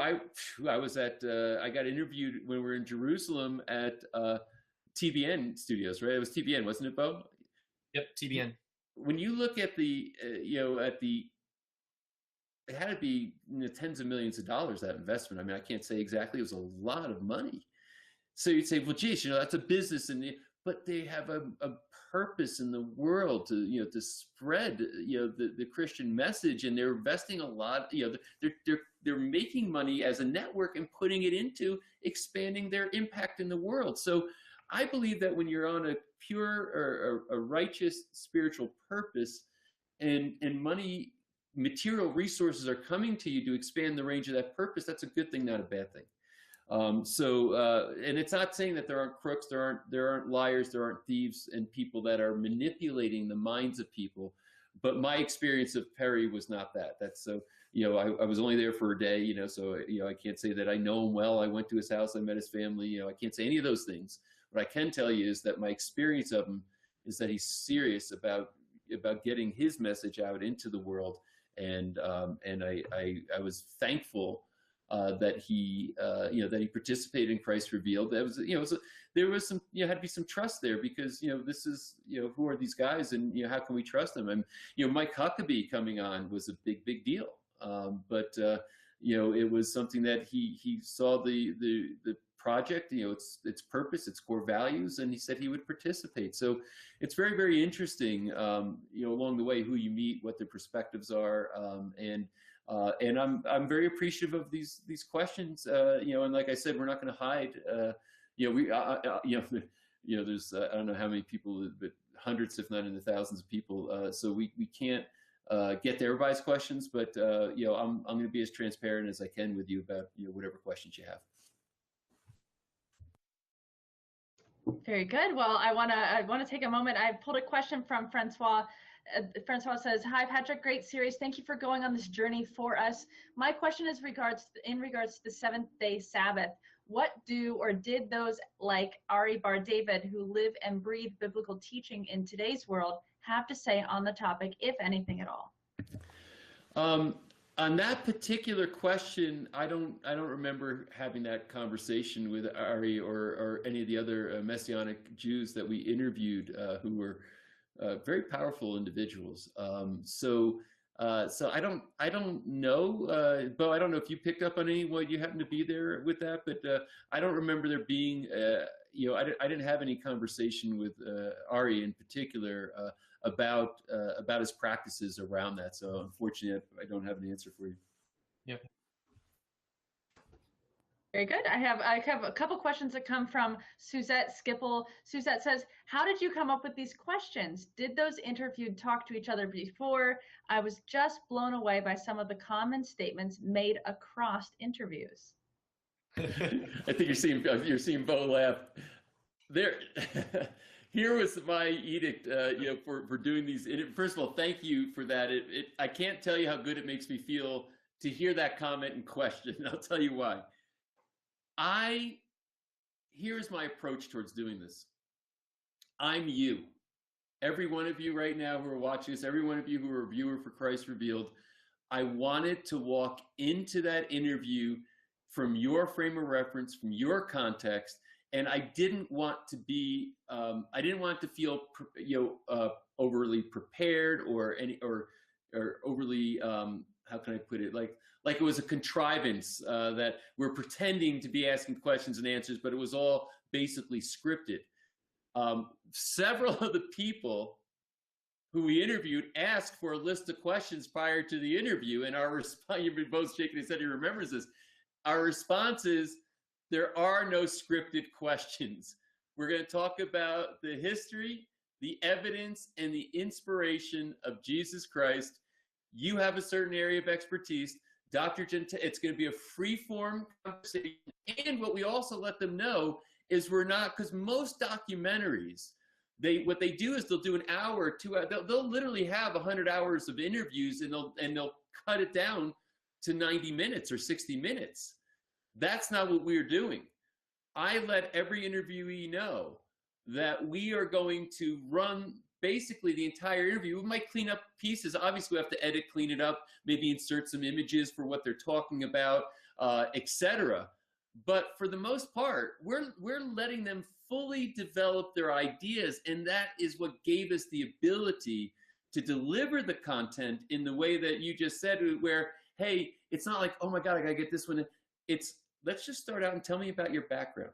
I was at I got interviewed when we were in Jerusalem at TBN Studios, right? It was TBN, wasn't it, Bo? Yep, TBN. When you look at the you know, at the, it had to be, you know, tens of millions of dollars, that investment. I mean, I can't say exactly. It was a lot of money. So you'd say, well, geez, you know, that's a business, but they have a purpose in the world to, you know, to spread, you know, the Christian message, and they're investing a lot. You know, they're making money as a network and putting it into expanding their impact in the world. So I believe that when you're on a pure or a righteous spiritual purpose, and money, material resources are coming to you to expand the range of that purpose, that's a good thing, not a bad thing. And it's not saying that there aren't crooks, there aren't liars, there aren't thieves and people that are manipulating the minds of people. But my experience of Perry was not that. That's so, you know, I was only there for a day, you know, so, you know, I can't say that I know him well. I went to his house, I met his family, you know, I can't say any of those things. What I can tell you is that my experience of him is that he's serious about getting his message out into the world. And I was thankful that he you know, that he participated in Christ Revealed. That was, you know, there was some, you know, had to be some trust there, because, you know, this is, you know, who are these guys, and, you know, how can we trust them? And, you know, Mike Huckabee coming on was a big deal. But you know, it was something that he saw the project, you know, its purpose, its core values, and he said he would participate. So it's very, very interesting, you know, along the way, who you meet, what their perspectives are, and I'm very appreciative of these questions, you know, and like I said, we're not going to hide, you know, you know, there's I don't know how many people, but hundreds, if not in the thousands of people, so we can't get to everybody's questions, but I'm going to be as transparent as I can with you about whatever questions you have. Very good. Well, I want to take a moment. I pulled a question from Francois. Francois says, "Hi, Patrick. Great series. Thank you for going on this journey for us. My question is in regards to the seventh-day Sabbath. What do or did those like Ari Bar-David, who live and breathe biblical teaching in today's world, have to say on the topic, if anything at all?" On that particular question, I don't remember having that conversation with Ari or any of the other Messianic Jews that we interviewed, who were very powerful individuals. So I don't know, Bo. I don't know if you picked up on any. Well, you happened to be there with that, but I don't remember there being. I didn't have any conversation with Ari in particular about his practices around that. So unfortunately, I don't have an answer for you. Yep. Very good. I have a couple questions that come from Suzette Skipple. Suzette says, "How did you come up with these questions? Did those interviewed talk to each other before? I was just blown away by some of the common statements made across interviews." I think you're seeing Bo laugh. There, here was my edict, for doing these. First of all, thank you for that. I can't tell you how good it makes me feel to hear that comment and question. I'll tell you why. Here's my approach towards doing this. I'm you. Every one of you right now who are watching this, every one of you who are a viewer for Christ Revealed, I wanted to walk into that interview from your frame of reference, from your context, and I didn't want to be, I didn't want to feel, overly prepared or overly, how can I put it, like it was a contrivance that we're pretending to be asking questions and answers, but it was all basically scripted. Several of the people who we interviewed asked for a list of questions prior to the interview, and our response, you've both shaking his head, he remembers this. Our response is, there are no scripted questions. We're going to talk about the history, the evidence, and the inspiration of Jesus Christ. You have a certain area of expertise. Dr. Gentile, it's going to be a free-form conversation. And what we also let them know is we're not, because most documentaries, what they do is they'll do an hour or 2 hours. They'll literally have 100 hours of interviews, and they'll cut it down to 90 minutes or 60 minutes. That's not what we're doing. I let every interviewee know that we are going to run basically the entire interview. We might clean up pieces. Obviously, we have to edit, clean it up, maybe insert some images for what they're talking about, etc. But for the most part, we're letting them fully develop their ideas, and that is what gave us the ability to deliver the content in the way that you just said, where, hey, it's not like, oh my God, I gotta get this one. It's, let's just start out and tell me about your background.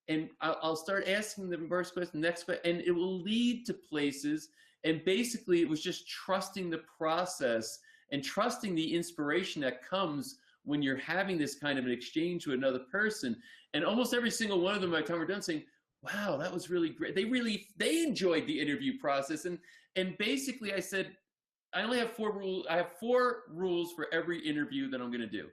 And I'll start asking them first question, next question, and it will lead to places. And basically, it was just trusting the process and trusting the inspiration that comes when you're having this kind of an exchange with another person. And almost every single one of them, by the time we're done, saying, wow, that was really great. They enjoyed the interview process. And basically, I said, I only have 4 rules. I have 4 rules for every interview that I'm going to do.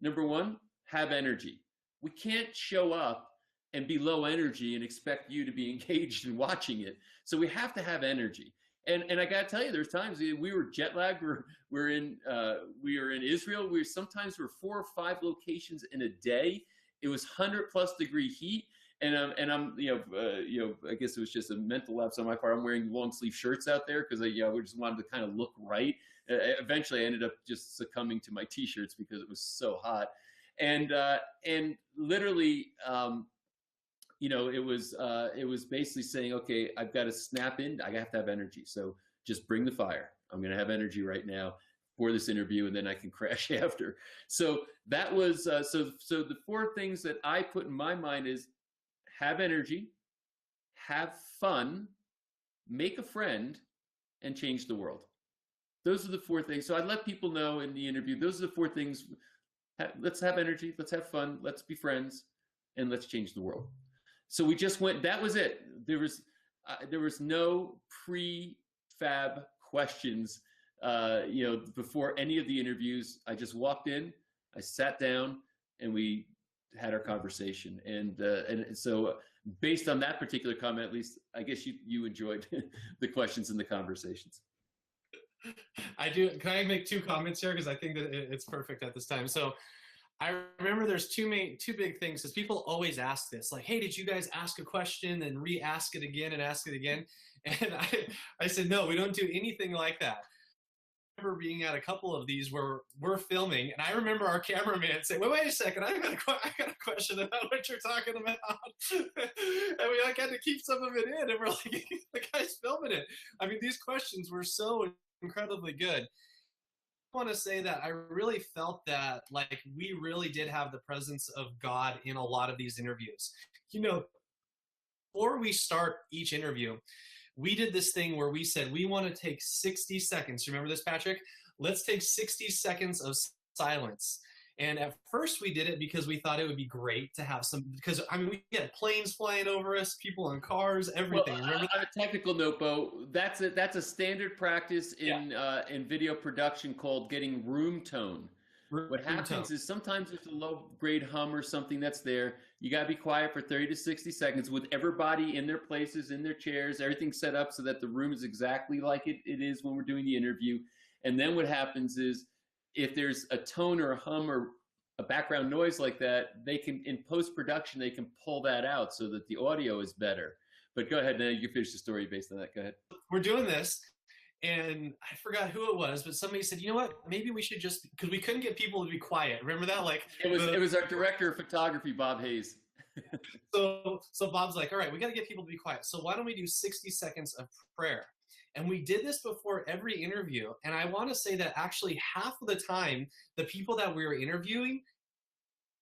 Number 1, have energy. We can't show up and be low energy and expect you to be engaged in watching it. So we have to have energy. And I got to tell you, there's times we were jet lagged. We were in Israel. Sometimes we're 4 or 5 locations in a day. It was 100+ degree heat. And I'm I guess it was just a mental lapse on my part. I'm wearing long sleeve shirts out there because we just wanted to kind of look right. Eventually I ended up just succumbing to my t-shirts because it was so hot. And literally, it was basically saying, okay, I've got to snap in. I have to have energy. So just bring the fire. I'm going to have energy right now for this interview, and then I can crash after. So that was, so the 4 things that I put in my mind is have energy, have fun, make a friend, and change the world. Those are the 4 things. So I let people know in the interview, those are the 4 things. Let's have energy, let's have fun, let's be friends, and let's change the world. So we just went, that was it. There was no prefab questions before any of the interviews, I just walked in, I sat down, and we had our conversation. And so based on that particular comment, at least, I guess you enjoyed the questions and the conversations. I do. Can I make two comments here? Because I think that it's perfect at this time. So I remember there's two big things, because people always ask this, like, hey, did you guys ask a question and re-ask it again and ask it again? And I said, no, we don't do anything like that. I remember being at a couple of these where we're filming, and I remember our cameraman saying, wait a second, I got a question about what you're talking about. And we had to keep some of it in, and we're like, the guy's filming it. I mean, these questions were so incredibly good. I want to say that I really felt that, like, we really did have the presence of God in a lot of these interviews. Before we start each interview, we did this thing where we said, we want to take 60 seconds. Remember this, Patrick? Let's take 60 seconds of silence. And at first we did it because we thought it would be great to have some, because I mean, we had planes flying over us, people in cars, everything. Well, on a technical note, Bo, that's a standard practice in video production called getting room tone. What happens is sometimes there's a low grade hum or something that's there. You got to be quiet for 30 to 60 seconds with everybody in their places, in their chairs, everything set up so that the room is exactly like it is when we're doing the interview. And then what happens is, if there's a tone or a hum or a background noise like that, they can, in post-production, they can pull that out so that the audio is better. But go ahead, now you can finish the story based on that. Go ahead. We're doing this, and I forgot who it was, but somebody said, you know what, maybe we should just, because we couldn't get people to be quiet. Remember that? Like, it was our director of photography, Bob Hayes. So Bob's like, all right, we got to get people to be quiet. So why don't we do 60 seconds of prayer? And we did this before every interview. And I want to say that actually half of the time, the people that we were interviewing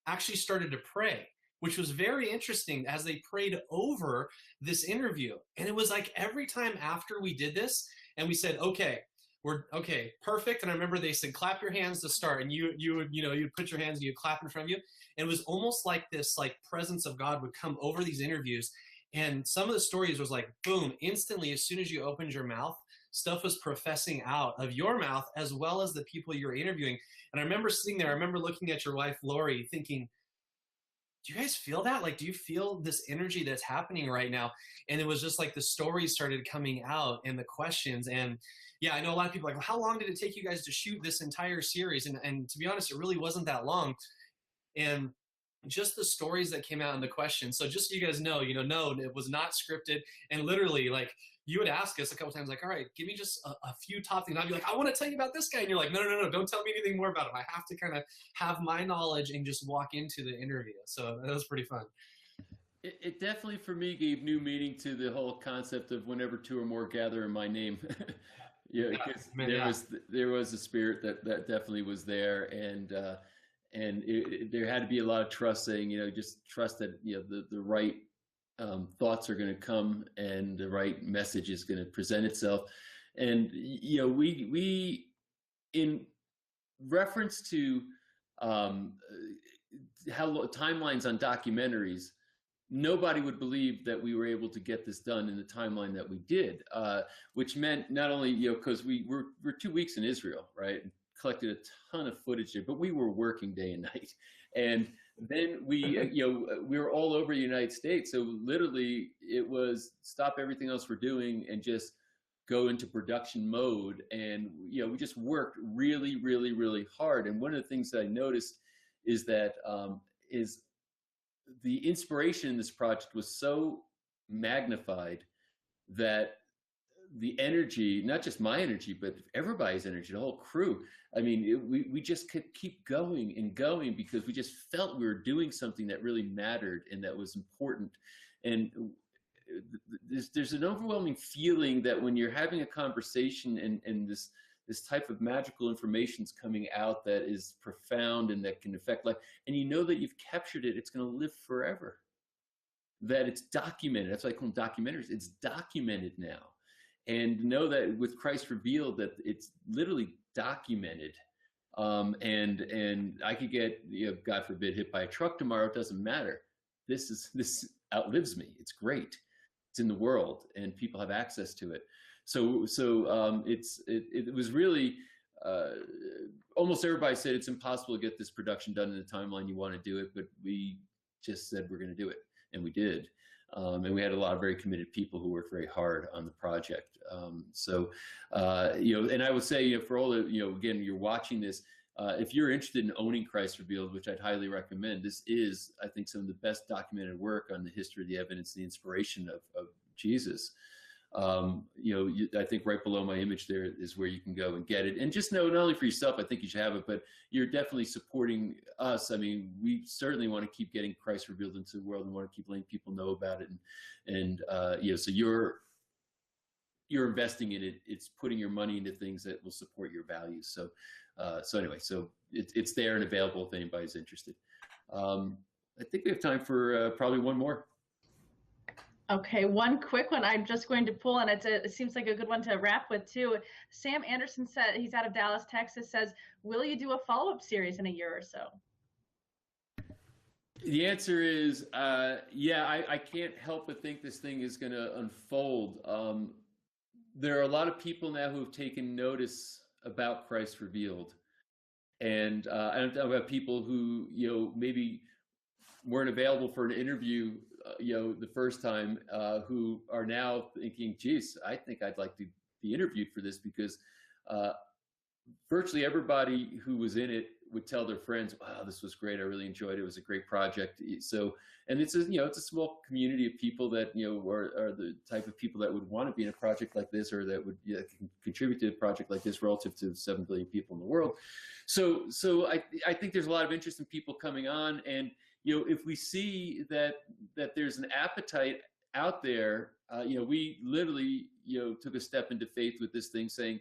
actually started to pray, which was very interesting as they prayed over this interview. And it was like every time after we did this and we said, okay, we're okay, perfect. And I remember they said, clap your hands to start. And you'd put your hands and you'd clap in front of you. And it was almost like this, like, presence of God would come over these interviews. And some of the stories was like, boom, instantly, as soon as you opened your mouth, stuff was professing out of your mouth as well as the people you're interviewing. And I remember sitting there, I remember looking at your wife, Lori, thinking, do you guys feel that? Like, do you feel this energy that's happening right now? And it was just like the stories started coming out and the questions. And yeah, I know a lot of people are like, well, how long did it take you guys to shoot this entire series? And to be honest, it really wasn't that long. And just the stories that came out in the questions. So just so you guys know, no, it was not scripted. And literally, like, you would ask us a couple times, like, all right, give me just a few top things. And I'd be like, I want to tell you about this guy. And you're like, no, don't tell me anything more about him. I have to kind of have my knowledge and just walk into the interview. So that was pretty fun. It definitely, for me, gave new meaning to the whole concept of whenever two or more gather in my name. Because there was a spirit that definitely was there. And there had to be a lot of trust, saying, just trust that, the right thoughts are going to come and the right message is going to present itself. And, we in reference to how timelines on documentaries, nobody would believe that we were able to get this done in the timeline that we did, which meant not only, because we're 2 weeks in Israel, right? Collected a ton of footage there, but we were working day and night. And then we were all over the United States. So literally it was stop everything else we're doing and just go into production mode. And, we just worked really, really, really hard. And one of the things that I noticed is that is the inspiration in this project was so magnified that the energy, not just my energy, but everybody's energy, the whole crew. I mean, we just could keep going and going because we just felt we were doing something that really mattered and that was important. And there's an overwhelming feeling that when you're having a conversation and this type of magical information is coming out that is profound and that can affect life, and that you've captured it, it's going to live forever. That it's documented. That's why I call them documentaries. It's documented now. And know that with Christ Revealed, that it's literally documented. And I could get, God forbid, hit by a truck tomorrow. It doesn't matter. This outlives me. It's great. It's in the world, and people have access to it. It was really almost everybody said it's impossible to get this production done in the timeline you want to do it, but we just said we're going to do it, and we did. And we had a lot of very committed people who worked very hard on the project. And I would say, for all the, again, you're watching this, if you're interested in owning Christ Revealed, which I'd highly recommend, this is, I think, some of the best documented work on the history of the evidence, the inspiration of Jesus. I think right below my image there is where you can go and get it. And just know, not only for yourself, I think you should have it, but you're definitely supporting us. I mean, we certainly want to keep getting Christ Revealed into the world and want to keep letting people know about it. So you're investing in it. It's putting your money into things that will support your values. So it's there and available if anybody's interested. I think we have time for probably one more. Okay, one quick one I'm just going to pull, and it seems like a good one to wrap with too. Sam Anderson said, he's out of Dallas, Texas, says, will you do a follow-up series in a year or so? The answer is, I can't help but think this thing is going to unfold. There are a lot of people now who have taken notice about Christ Revealed. And I'm talking about people who, maybe weren't available for an interview the first time, who are now thinking, geez, I think I'd like to be interviewed for this, because virtually everybody who was in it would tell their friends, wow, this was great. I really enjoyed it. It was a great project. So, and it's a small community of people that, are the type of people that would want to be in a project like this, or that would contribute to a project like this relative to 7 billion people in the world. So I think there's a lot of interest in people coming on. And, if we see that there's an appetite out there, we literally, took a step into faith with this thing, saying,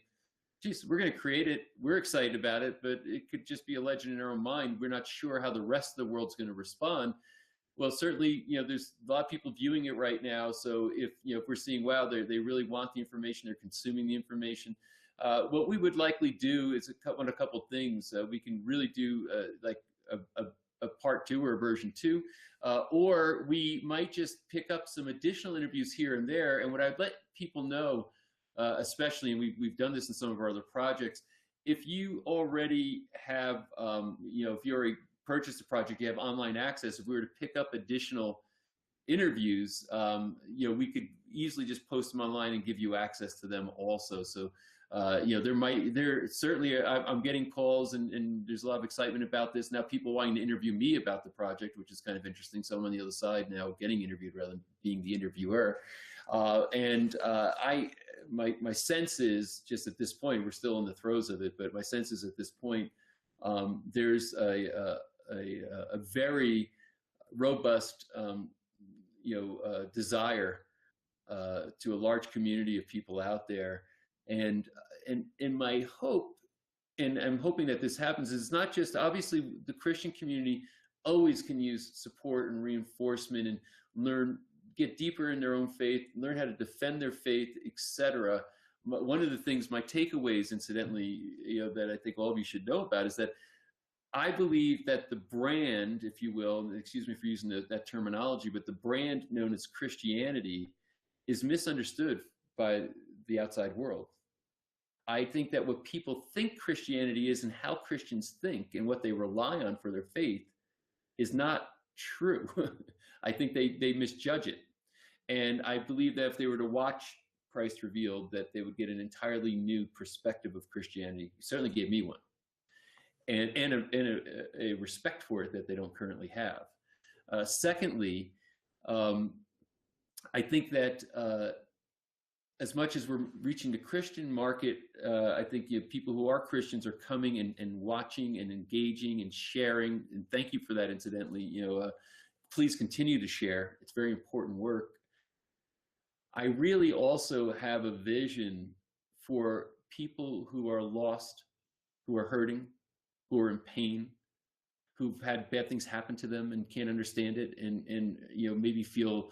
geez, we're going to create it. We're excited about it, but it could just be a legend in our own mind. We're not sure how the rest of the world's going to respond. Well, certainly, there's a lot of people viewing it right now. So if we're seeing, wow, they really want the information, they're consuming the information. What we would likely do is a couple things. We can really do like a part 2 or a version 2, or we might just pick up some additional interviews here and there. And what I'd let people know, especially, and we've done this in some of our other projects, if you already have, if you already purchased a project, you have online access, if we were to pick up additional interviews, we could easily just post them online and give you access to them also. So, I'm getting calls, and there's a lot of excitement about this. Now people wanting to interview me about the project, which is kind of interesting. So I'm on the other side now, getting interviewed rather than being the interviewer. My sense is, just at this point, we're still in the throes of it, but my sense is at this point, there's a very robust, desire to a large community of people out there. And my hope, and I'm hoping that this happens, is not just, obviously the Christian community always can use support and reinforcement and get deeper in their own faith, learn how to defend their faith, etc. One of the things, my takeaways, incidentally, that I think all of you should know about, is that I believe that the brand, if you will, and excuse me for using that terminology, but the brand known as Christianity is misunderstood by the outside world. I think that what people think Christianity is and how Christians think and what they rely on for their faith is not true. I think they misjudge it. And I believe that if they were to watch Christ Revealed, that they would get an entirely new perspective of Christianity. It certainly gave me one. And a respect for it that they don't currently have. Secondly, I think that as much as we're reaching the Christian market, I think people who are Christians are coming and watching and engaging and sharing. And thank you for that, incidentally. Please continue to share. It's very important work. I really also have a vision for people who are lost, who are hurting, who are in pain, who've had bad things happen to them and can't understand it, and maybe feel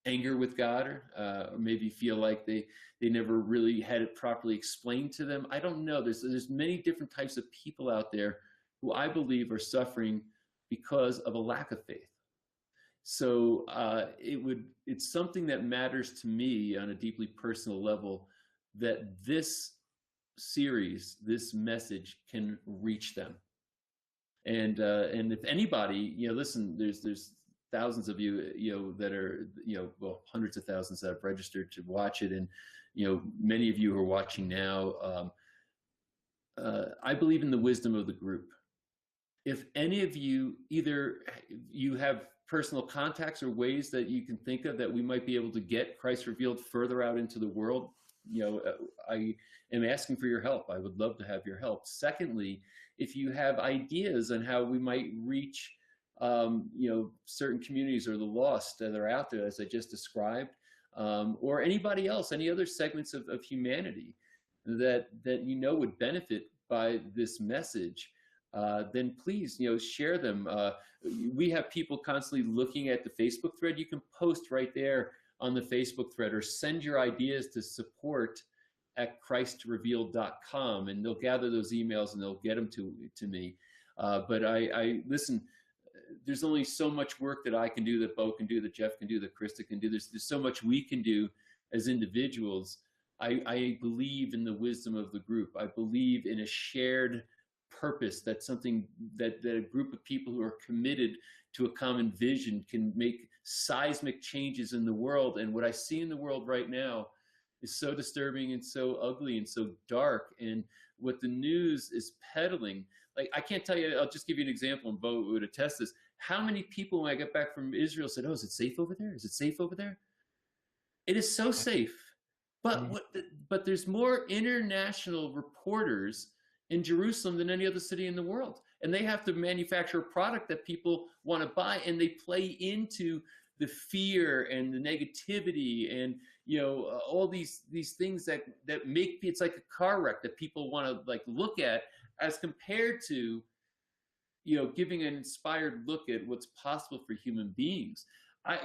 anger with God, or maybe feel like they never really had it properly explained to them. I don't know. There's many different types of people out there who I believe are suffering because of a lack of faith. So it's something that matters to me on a deeply personal level, that this series, this message can reach them. And if anybody, listen, there's thousands of you, that are, well, hundreds of thousands that have registered to watch it. And, many of you who are watching now, I believe in the wisdom of the group. If any of you, either you have personal contacts or ways that you can think of that we might be able to get Christ Revealed further out into the world, I am asking for your help. I would love to have your help. Secondly, if you have ideas on how we might reach, certain communities or the lost that are out there, as I just described, or anybody else, any other segments of humanity that would benefit by this message, then please, share them. We have people constantly looking at the Facebook thread. You can post right there on the Facebook thread, or send your ideas to support@christrevealed.com, and they'll gather those emails and they'll get them to me. But I listen, there's only so much work that I can do, that Bo can do, that Jeff can do, that Krista can do. There's so much we can do as individuals. I believe in the wisdom of the group. I believe in a shared purpose. That's something that a group of people who are committed to a common vision can make seismic changes in the world. And what I see in the world right now is so disturbing and so ugly and so dark. And what the news is peddling, like, I can't tell you, I'll just give you an example, and Bo would attest this. How many people, when I got back from Israel, said, "Oh, is it safe over there? Is it safe over there?" It is so safe. But there's more international reporters in Jerusalem than any other city in the world. And they have to manufacture a product that people want to buy, and they play into the fear and the negativity and, all these things that make, it's like a car wreck that people want to look at, as compared to, giving an inspired look at what's possible for human beings.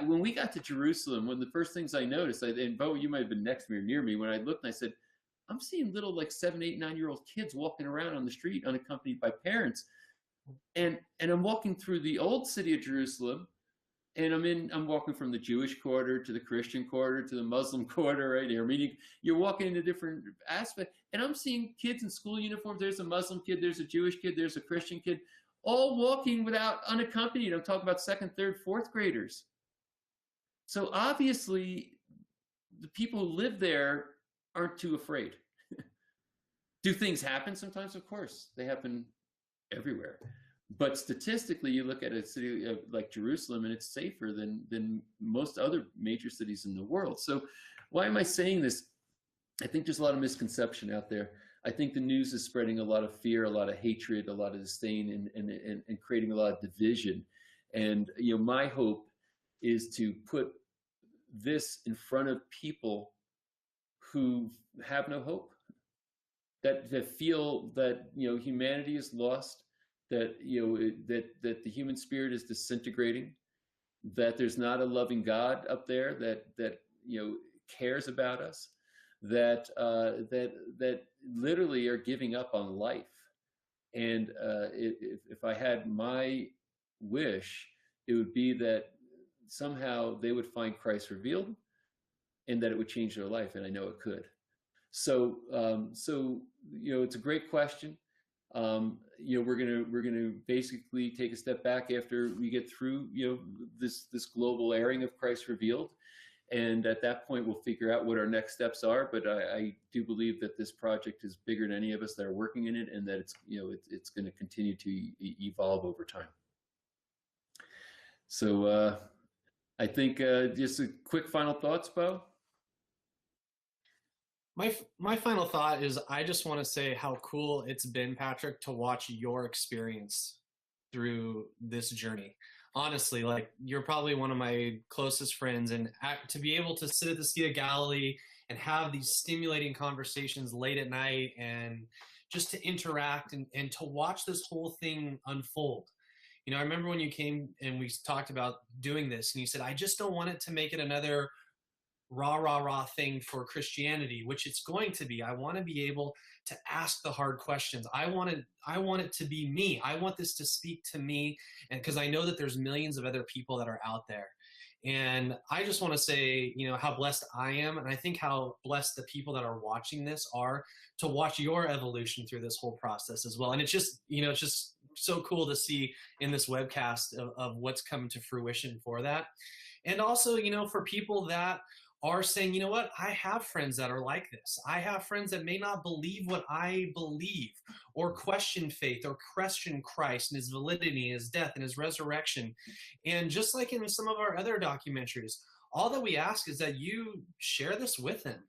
When we got to Jerusalem, one of the first things I noticed, and Bo, you might have been next to me or near me, when I looked and I said, I'm seeing little 7, 8, 9-year-old kids walking around on the street unaccompanied by parents. And I'm walking through the old city of Jerusalem, and I'm walking from the Jewish quarter to the Christian quarter to the Muslim quarter, right? Armenian. You're walking into different aspects, and I'm seeing kids in school uniforms. There's a Muslim kid, there's a Jewish kid, there's a Christian kid, all walking without unaccompanied. I'm talking about 2nd, 3rd, 4th graders. So obviously, the people who live there aren't too afraid. Do things happen sometimes? Of course, they happen everywhere. But statistically, you look at a city like Jerusalem, and it's safer than most other major cities in the world. So why am I saying this? I think there's a lot of misconception out there. I think the news is spreading a lot of fear, a lot of hatred, a lot of disdain, and creating a lot of division. And my hope is to put this in front of people who have no hope, that feel that humanity is lost, that that the human spirit is disintegrating, that there's not a loving God up there that cares about us, that literally are giving up on life. And if I had my wish, it would be that somehow they would find Christ Revealed, and that it would change their life. And I know it could. So it's a great question. We're gonna basically take a step back after we get through this global airing of Christ Revealed, and at that point we'll figure out what our next steps are. But I do believe that this project is bigger than any of us that are working in it, and that it's going to continue to evolve over time. So I think just a quick final thoughts, Bo. My final thought is, I just want to say how cool it's been, Patrick, to watch your experience through this journey. Honestly, you're probably one of my closest friends, and to be able to sit at the Sea of Galilee and have these stimulating conversations late at night, and just to interact and to watch this whole thing unfold. I remember when you came and we talked about doing this, and you said, I just don't want it to make it another rah thing for Christianity, which it's going to be. I want to be able to ask the hard questions. I want it to be me. I want this to speak to me, and because I know that there's millions of other people that are out there. And I just want to say, how blessed I am. And I think how blessed the people that are watching this are to watch your evolution through this whole process as well. And it's just, it's just so cool to see in this webcast of what's coming to fruition for that. And also, for people that are saying, you know what, I have friends that are like this. I have friends that may not believe what I believe, or question faith, or question Christ and his validity, his death, and his resurrection. And just like in some of our other documentaries, all that we ask is that you share this with them.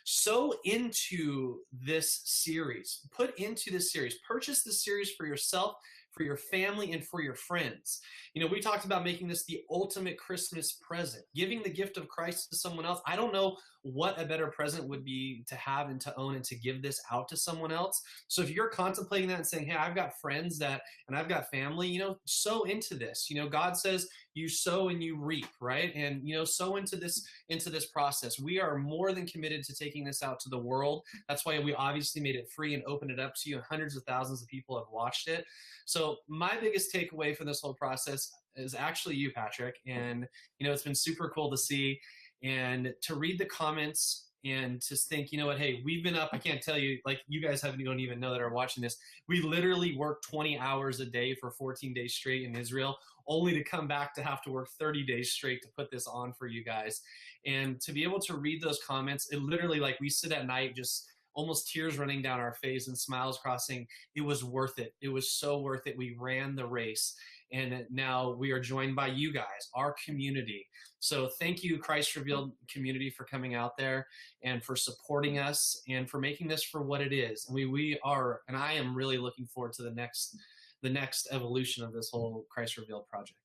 Sow into this series, put into this series, purchase this series for yourself, for your family, and for your friends. We talked about making this the ultimate Christmas present, giving the gift of Christ to someone else. I don't know what a better present would be to have and to own and to give this out to someone else. So if you're contemplating that and saying, hey, I've got friends and I've got family, sow into this. God says you sow and you reap, right? And, sow into this process. We are more than committed to taking this out to the world. That's why we obviously made it free and opened it up to you. Hundreds of thousands of people have watched it. So my biggest takeaway from this whole process is actually you, Patrick. And, it's been super cool to see and to read the comments and to think, hey, we've been up, I can't tell you, like you guys don't even know that are watching this. We literally worked 20 hours a day for 14 days straight in Israel, only to come back to have to work 30 days straight to put this on for you guys. And to be able to read those comments, it literally, like, we sit at night just almost tears running down our face and smiles crossing. It was worth it. It was so worth it. We ran the race. And now we are joined by you guys, our community. So thank you, Christ Revealed community, for coming out there and for supporting us and for making this for what it is. And we are, and I am really looking forward to the next evolution of this whole Christ Revealed project.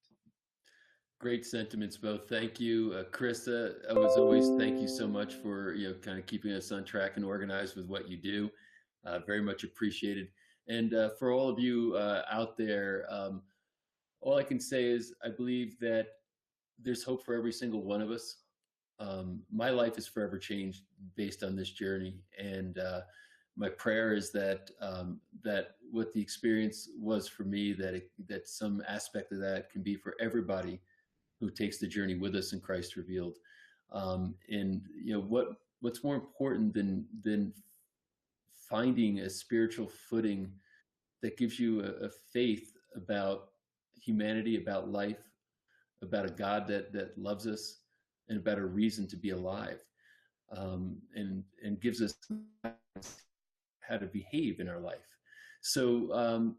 Great sentiments, both. Thank you, Krista. As always, thank you so much for kind of keeping us on track and organized with what you do. Very much appreciated. And for all of you out there, all I can say is I believe that there's hope for every single one of us. My life is forever changed based on this journey, and my prayer is that that what the experience was for me, that some aspect of that can be for everybody who takes the journey with us in Christ Revealed. And what's more important than finding a spiritual footing that gives you a faith about humanity, about life, about a God that loves us, and about a reason to be alive, and gives us how to behave in our life. So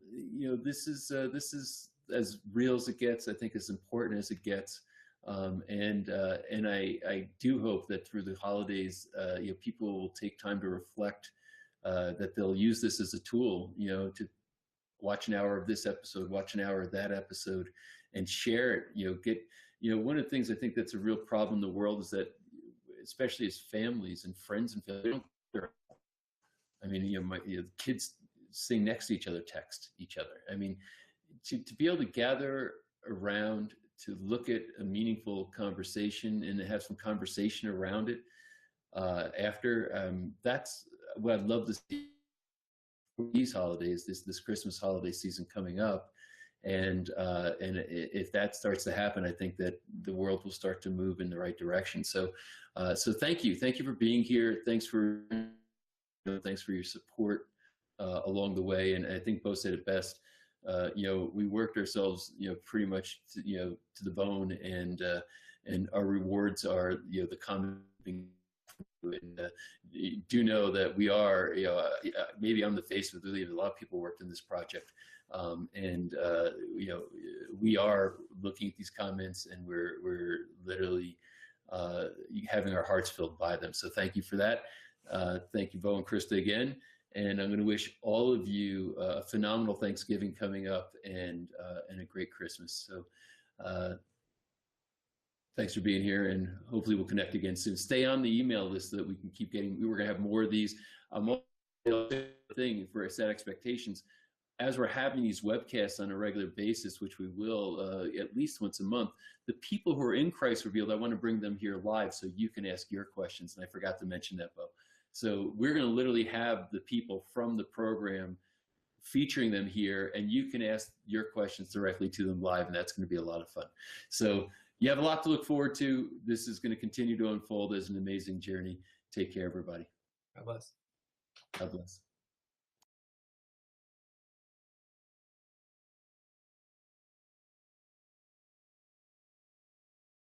this is as real as it gets. I think as important as it gets, and I do hope that through the holidays, people will take time to reflect, that they'll use this as a tool, to watch an hour of this episode, watch an hour of that episode, and share it. One of the things I think that's a real problem in the world is that, especially as families and friends and family, the kids sitting next to each other text each other. I mean, to be able to gather around to look at a meaningful conversation and to have some conversation around it after, that's what I'd love to see for these holidays, this Christmas holiday season coming up. And if that starts to happen, I think that the world will start to move in the right direction. So thank you for being here. Thanks for your support along the way. And I think Bo said it best. We worked ourselves, pretty much to the bone, and our rewards are, the common thing. And do know that we are, maybe I'm the face of it. A lot of people worked in this project. We are looking at these comments, and we're literally having our hearts filled by them. So thank you for that. Thank you, Bo and Krista, again. And I'm going to wish all of you a phenomenal Thanksgiving coming up, and a great Christmas. So thanks for being here, and hopefully we'll connect again soon. Stay on the email list so that we can keep getting. We're going to have more of these. Thing for set expectations. As we're having these webcasts on a regular basis, which we will at least once a month, the people who are in Christ Revealed, I want to bring them here live so you can ask your questions. And I forgot to mention that, Bo. So we're going to literally have the people from the program featuring them here, and you can ask your questions directly to them live, and that's going to be a lot of fun. So, you have a lot to look forward to. This is going to continue to unfold as an amazing journey. Take care, everybody. God bless. God bless.